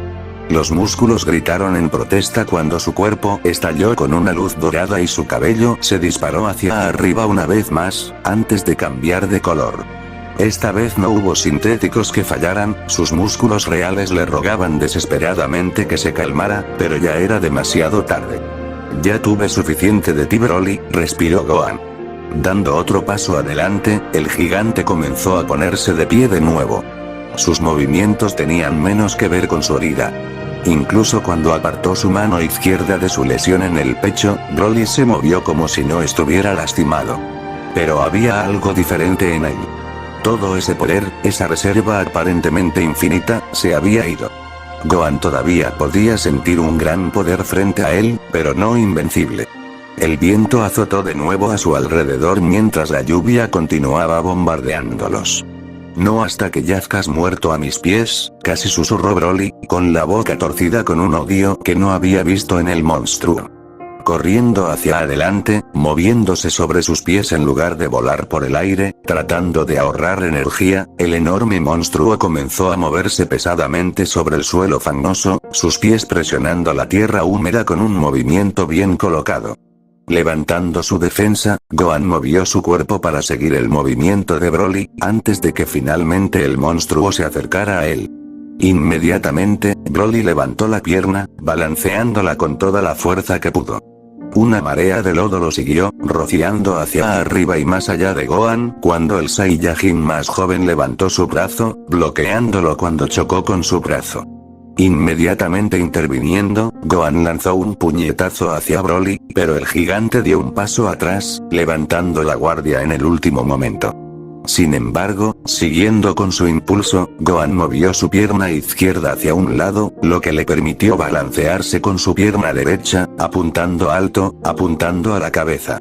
Los músculos gritaron en protesta cuando su cuerpo estalló con una luz dorada y su cabello se disparó hacia arriba una vez más, antes de cambiar de color. Esta vez no hubo sintéticos que fallaran, sus músculos reales le rogaban desesperadamente que se calmara, pero ya era demasiado tarde. Ya tuve suficiente de ti, Broly, respiró Gohan. Dando otro paso adelante, el gigante comenzó a ponerse de pie de nuevo. Sus movimientos tenían menos que ver con su herida. Incluso cuando apartó su mano izquierda de su lesión en el pecho, Broly se movió como si no estuviera lastimado. Pero había algo diferente en él. Todo ese poder, esa reserva aparentemente infinita, se había ido. Gohan todavía podía sentir un gran poder frente a él, pero no invencible. El viento azotó de nuevo a su alrededor mientras la lluvia continuaba bombardeándolos. No hasta que yazcas muerto a mis pies, casi susurró Broly, con la boca torcida con un odio que no había visto en el monstruo. Corriendo hacia adelante, moviéndose sobre sus pies en lugar de volar por el aire, tratando de ahorrar energía, el enorme monstruo comenzó a moverse pesadamente sobre el suelo fangoso, sus pies presionando la tierra húmeda con un movimiento bien colocado. Levantando su defensa, Gohan movió su cuerpo para seguir el movimiento de Broly, antes de que finalmente el monstruo se acercara a él. Inmediatamente, Broly levantó la pierna, balanceándola con toda la fuerza que pudo. Una marea de lodo lo siguió, rociando hacia arriba y más allá de Gohan, cuando el Saiyajin más joven levantó su brazo, bloqueándolo cuando chocó con su brazo. Inmediatamente interviniendo, Gohan lanzó un puñetazo hacia Broly, pero el gigante dio un paso atrás, levantando la guardia en el último momento. Sin embargo, siguiendo con su impulso, Gohan movió su pierna izquierda hacia un lado, lo que le permitió balancearse con su pierna derecha, apuntando alto, apuntando a la cabeza.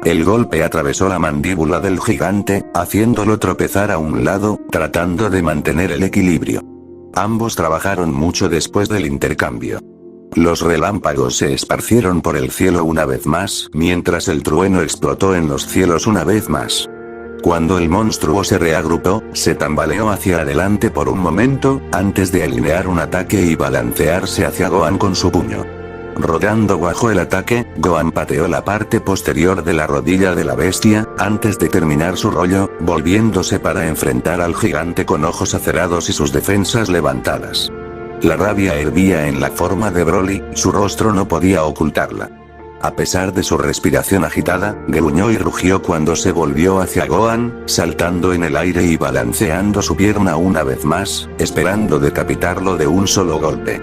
El golpe atravesó la mandíbula del gigante, haciéndolo tropezar a un lado, tratando de mantener el equilibrio. Ambos trabajaron mucho después del intercambio. Los relámpagos se esparcieron por el cielo una vez más, mientras el trueno explotó en los cielos una vez más. Cuando el monstruo se reagrupó, se tambaleó hacia adelante por un momento, antes de alinear un ataque y balancearse hacia Gohan con su puño. Rodando bajo el ataque, Gohan pateó la parte posterior de la rodilla de la bestia, antes de terminar su rollo, volviéndose para enfrentar al gigante con ojos acerados y sus defensas levantadas. La rabia hervía en la forma de Broly, su rostro no podía ocultarla. A pesar de su respiración agitada, gruñó y rugió cuando se volvió hacia Gohan, saltando en el aire y balanceando su pierna una vez más, esperando decapitarlo de un solo golpe.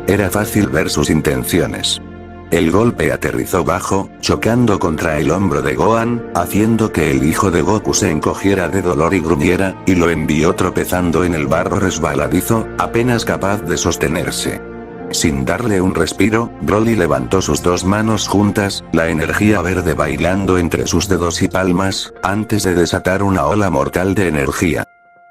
Era fácil ver sus intenciones. El golpe aterrizó bajo, chocando contra el hombro de Gohan, haciendo que el hijo de Goku se encogiera de dolor y gruñera, y lo envió tropezando en el barro resbaladizo, apenas capaz de sostenerse. Sin darle un respiro, Broly levantó sus dos manos juntas, la energía verde bailando entre sus dedos y palmas, antes de desatar una ola mortal de energía.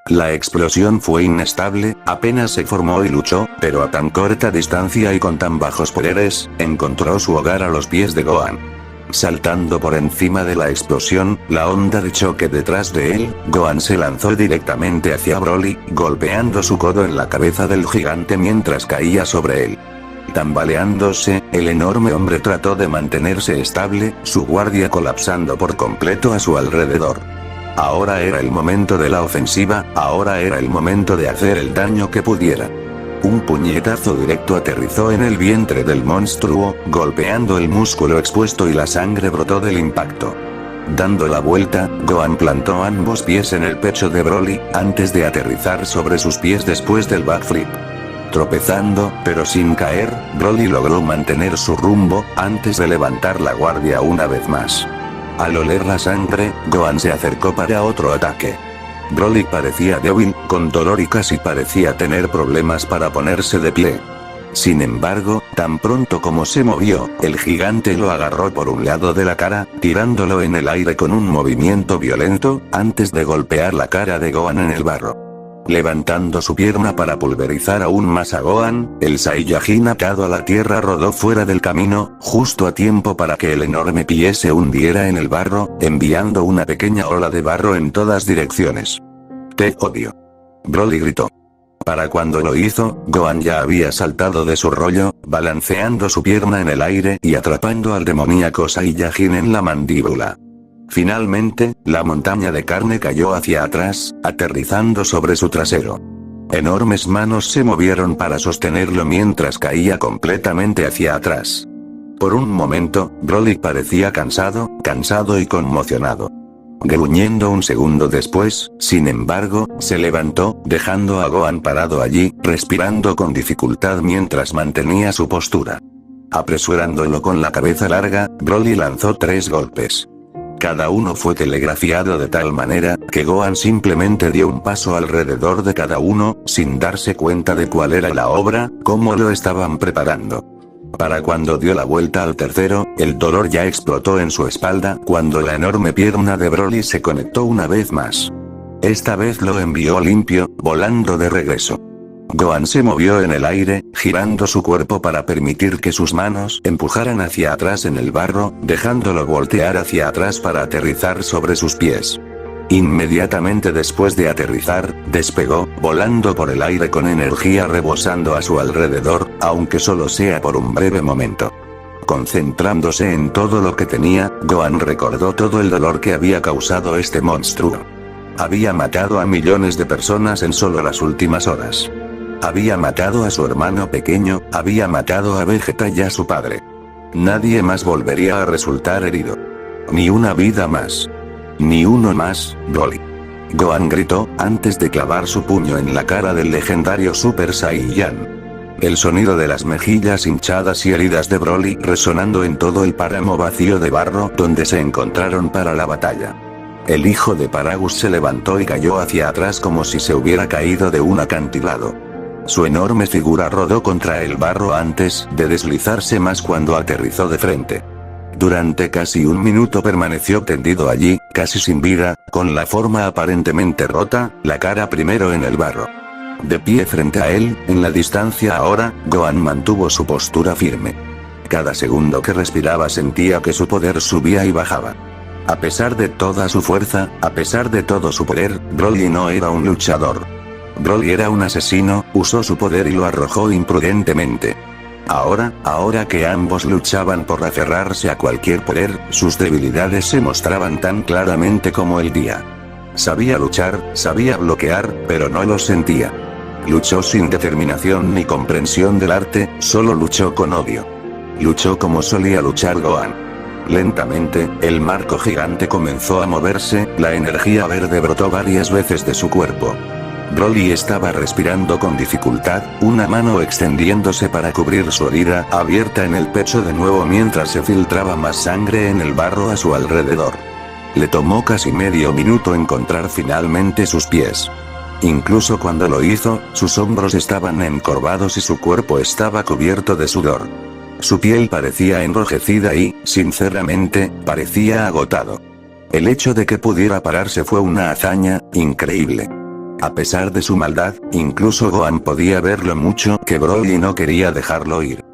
La explosión fue inestable, apenas se formó y luchó, pero a tan corta distancia y con tan bajos poderes, encontró su hogar a los pies de Gohan. Saltando por encima de la explosión, la onda de choque detrás de él, Gohan se lanzó directamente hacia Broly, golpeando su codo en la cabeza del gigante mientras caía sobre él. Tambaleándose, el enorme hombre trató de mantenerse estable, su guardia colapsando por completo a su alrededor. Ahora era el momento de la ofensiva, ahora era el momento de hacer el daño que pudiera. Un puñetazo directo aterrizó en el vientre del monstruo, golpeando el músculo expuesto y la sangre brotó del impacto. Dando la vuelta, Gohan plantó ambos pies en el pecho de Broly, antes de aterrizar sobre sus pies después del backflip. Tropezando, pero sin caer, Broly logró mantener su rumbo, antes de levantar la guardia una vez más. Al oler la sangre, Gohan se acercó para otro ataque. Broly parecía débil, con dolor y casi parecía tener problemas para ponerse de pie. Sin embargo, tan pronto como se movió, el gigante lo agarró por un lado de la cara, tirándolo en el aire con un movimiento violento, antes de golpear la cara de Gohan en el barro. Levantando su pierna para pulverizar aún más a Gohan, el Saiyajin atado a la tierra rodó fuera del camino, justo a tiempo para que el enorme pie se hundiera en el barro, enviando una pequeña ola de barro en todas direcciones. «Te odio», Broly gritó. Para cuando lo hizo, Gohan ya había saltado de su rollo, balanceando su pierna en el aire y atrapando al demoníaco Saiyajin en la mandíbula. Finalmente, la montaña de carne cayó hacia atrás, aterrizando sobre su trasero. Enormes manos se movieron para sostenerlo mientras caía completamente hacia atrás. Por un momento, Broly parecía cansado y conmocionado. Gruñendo un segundo después, sin embargo, se levantó, dejando a Gohan parado allí, respirando con dificultad mientras mantenía su postura. Apresurándolo con la cabeza larga, Broly lanzó 3 golpes. Cada uno fue telegrafiado de tal manera, que Gohan simplemente dio un paso alrededor de cada uno, sin darse cuenta de cuál era la obra, cómo lo estaban preparando. Para cuando dio la vuelta al tercero, el dolor ya explotó en su espalda cuando la enorme pierna de Broly se conectó una vez más. Esta vez lo envió limpio, volando de regreso. Gohan se movió en el aire, girando su cuerpo para permitir que sus manos empujaran hacia atrás en el barro, dejándolo voltear hacia atrás para aterrizar sobre sus pies. Inmediatamente después de aterrizar, despegó, volando por el aire con energía rebosando a su alrededor, aunque solo sea por un breve momento. Concentrándose en todo lo que tenía, Gohan recordó todo el dolor que había causado este monstruo. Había matado a millones de personas en solo las últimas horas. Había matado a su hermano pequeño, había matado a Vegeta y a su padre. Nadie más volvería a resultar herido. Ni una vida más. Ni uno más, Broly. Gohan gritó, antes de clavar su puño en la cara del legendario Super Saiyan. El sonido de las mejillas hinchadas y heridas de Broly resonando en todo el páramo vacío de barro donde se encontraron para la batalla. El hijo de Paragus se levantó y cayó hacia atrás como si se hubiera caído de un acantilado. Su enorme figura rodó contra el barro antes de deslizarse más cuando aterrizó de frente. Durante casi un minuto permaneció tendido allí, casi sin vida, con la forma aparentemente rota, la cara primero en el barro. De pie frente a él, en la distancia ahora, Gohan mantuvo su postura firme. Cada segundo que respiraba sentía que su poder subía y bajaba. A pesar de toda su fuerza, a pesar de todo su poder, Broly no era un luchador. Broly era un asesino, usó su poder y lo arrojó imprudentemente. Ahora que ambos luchaban por aferrarse a cualquier poder, sus debilidades se mostraban tan claramente como el día. Sabía luchar, sabía bloquear, pero no lo sentía. Luchó sin determinación ni comprensión del arte, solo luchó con odio. Luchó como solía luchar Gohan. Lentamente, el marco gigante comenzó a moverse, la energía verde brotó varias veces de su cuerpo. Broly estaba respirando con dificultad, una mano extendiéndose para cubrir su herida abierta en el pecho de nuevo mientras se filtraba más sangre en el barro a su alrededor. Le tomó casi medio minuto encontrar finalmente sus pies. Incluso cuando lo hizo, sus hombros estaban encorvados y su cuerpo estaba cubierto de sudor. Su piel parecía enrojecida y, sinceramente, parecía agotado. El hecho de que pudiera pararse fue una hazaña increíble. A pesar de su maldad, incluso Gohan podía ver lo mucho que Broly no quería dejarlo ir.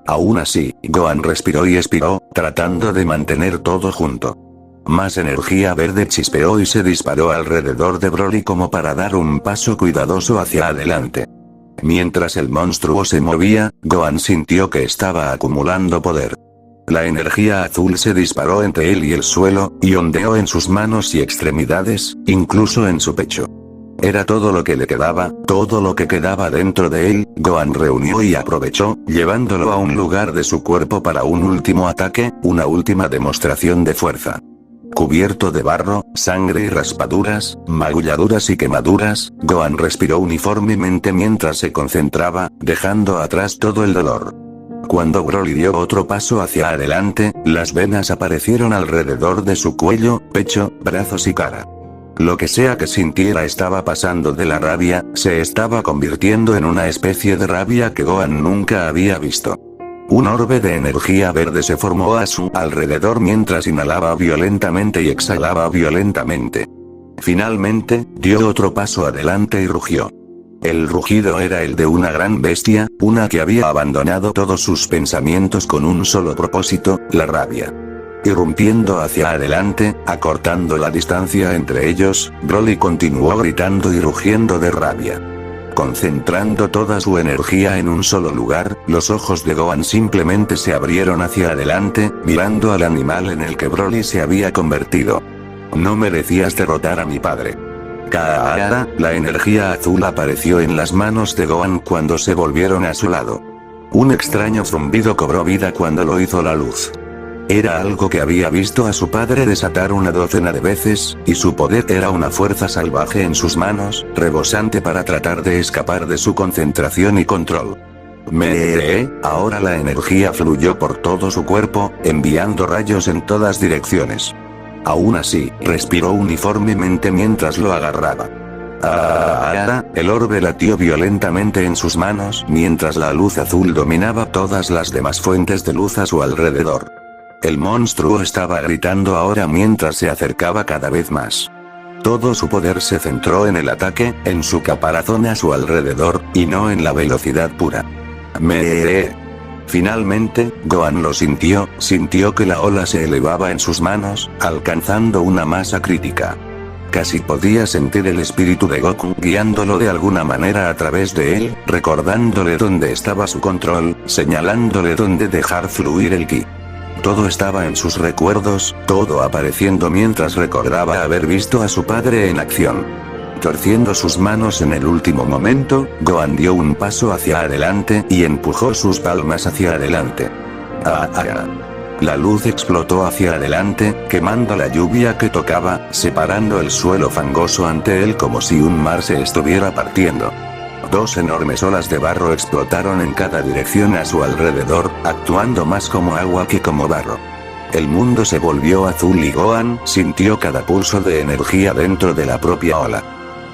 Aún así, Gohan respiró y expiró, tratando de mantener todo junto. Más energía verde chispeó y se disparó alrededor de Broly como para dar un paso cuidadoso hacia adelante. Mientras el monstruo se movía, Gohan sintió que estaba acumulando poder. La energía azul se disparó entre él y el suelo, y ondeó en sus manos y extremidades, incluso en su pecho. Era todo lo que le quedaba, todo lo que quedaba dentro de él. Gohan reunió y aprovechó, llevándolo a un lugar de su cuerpo para un último ataque, una última demostración de fuerza. Cubierto de barro, sangre y raspaduras, magulladuras y quemaduras, Gohan respiró uniformemente mientras se concentraba, dejando atrás todo el dolor. Cuando Broly dio otro paso hacia adelante, las venas aparecieron alrededor de su cuello, pecho, brazos y cara. Lo que sea que sintiera estaba pasando de la rabia, se estaba convirtiendo en una especie de rabia que Gohan nunca había visto. Un orbe de energía verde se formó a su alrededor mientras inhalaba violentamente y exhalaba violentamente. Finalmente, dio otro paso adelante y rugió. El rugido era el de una gran bestia, una que había abandonado todos sus pensamientos con un solo propósito, la rabia. Irrumpiendo hacia adelante, acortando la distancia entre ellos, Broly continuó gritando y rugiendo de rabia. Concentrando toda su energía en un solo lugar, los ojos de Gohan simplemente se abrieron hacia adelante, mirando al animal en el que Broly se había convertido. No merecías derrotar a mi padre. Kaara, la energía azul apareció en las manos de Gohan cuando se volvieron a su lado. Un extraño zumbido cobró vida cuando lo hizo la luz. Era algo que había visto a su padre desatar una docena de veces, y su poder era una fuerza salvaje en sus manos, rebosante para tratar de escapar de su concentración y control. Ahora la energía fluyó por todo su cuerpo, enviando rayos en todas direcciones. Aún así, respiró uniformemente mientras lo agarraba. El orbe latió violentamente en sus manos mientras la luz azul dominaba todas las demás fuentes de luz a su alrededor. El monstruo estaba gritando ahora mientras se acercaba cada vez más. Todo su poder se centró en el ataque, en su caparazón a su alrededor, y no en la velocidad pura. Finalmente, Gohan lo sintió que la ola se elevaba en sus manos, alcanzando una masa crítica. Casi podía sentir el espíritu de Goku guiándolo de alguna manera a través de él, recordándole dónde estaba su control, señalándole dónde dejar fluir el ki. Todo estaba en sus recuerdos, todo apareciendo mientras recordaba haber visto a su padre en acción. Torciendo sus manos en el último momento, Gohan dio un paso hacia adelante y empujó sus palmas hacia adelante. La luz explotó hacia adelante, quemando la lluvia que tocaba, separando el suelo fangoso ante él como si un mar se estuviera partiendo. Dos enormes olas de barro explotaron en cada dirección a su alrededor, actuando más como agua que como barro. El mundo se volvió azul y Gohan sintió cada pulso de energía dentro de la propia ola.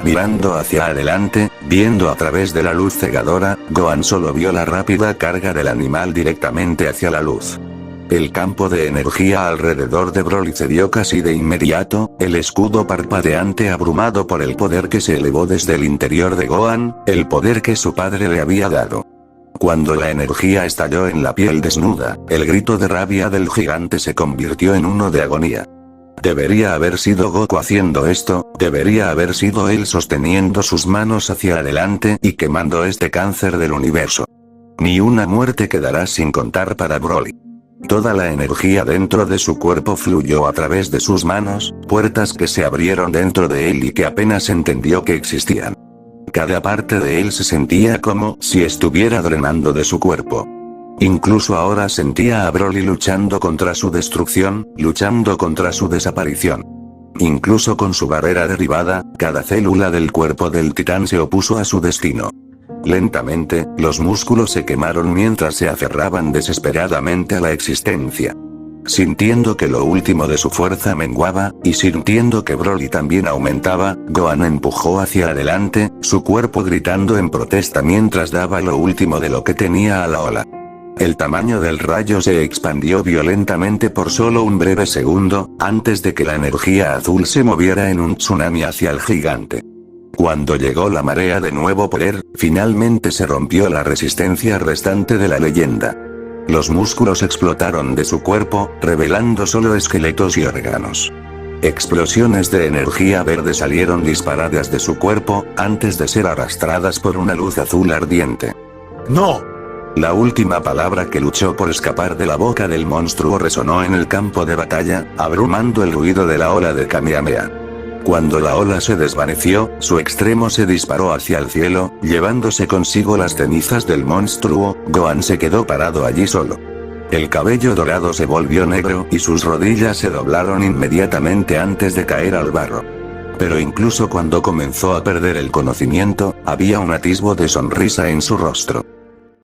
Mirando hacia adelante, viendo a través de la luz cegadora, Gohan solo vio la rápida carga del animal directamente hacia la luz. El campo de energía alrededor de Broly cedió casi de inmediato, el escudo parpadeante abrumado por el poder que se elevó desde el interior de Gohan, el poder que su padre le había dado. Cuando la energía estalló en la piel desnuda, el grito de rabia del gigante se convirtió en uno de agonía. Debería haber sido Goku haciendo esto, debería haber sido él sosteniendo sus manos hacia adelante y quemando este cáncer del universo. Ni una muerte quedará sin contar para Broly. Toda la energía dentro de su cuerpo fluyó a través de sus manos, puertas que se abrieron dentro de él y que apenas entendió que existían. Cada parte de él se sentía como si estuviera drenando de su cuerpo. Incluso ahora sentía a Broly luchando contra su destrucción, luchando contra su desaparición. Incluso con su barrera derribada, cada célula del cuerpo del titán se opuso a su destino. Lentamente, los músculos se quemaron mientras se aferraban desesperadamente a la existencia. Sintiendo que lo último de su fuerza menguaba, y sintiendo que Broly también aumentaba, Gohan empujó hacia adelante, su cuerpo gritando en protesta mientras daba lo último de lo que tenía a la ola. El tamaño del rayo se expandió violentamente por solo un breve segundo, antes de que la energía azul se moviera en un tsunami hacia el gigante. Cuando llegó la marea de nuevo poder, finalmente se rompió la resistencia restante de la leyenda. Los músculos explotaron de su cuerpo, revelando solo esqueletos y órganos. Explosiones de energía verde salieron disparadas de su cuerpo, antes de ser arrastradas por una luz azul ardiente. ¡No! La última palabra que luchó por escapar de la boca del monstruo resonó en el campo de batalla, abrumando el ruido de la ola de Kamehameha. Cuando la ola se desvaneció, su extremo se disparó hacia el cielo, llevándose consigo las cenizas del monstruo. Gohan se quedó parado allí solo. El cabello dorado se volvió negro y sus rodillas se doblaron inmediatamente antes de caer al barro. Pero incluso cuando comenzó a perder el conocimiento, había un atisbo de sonrisa en su rostro.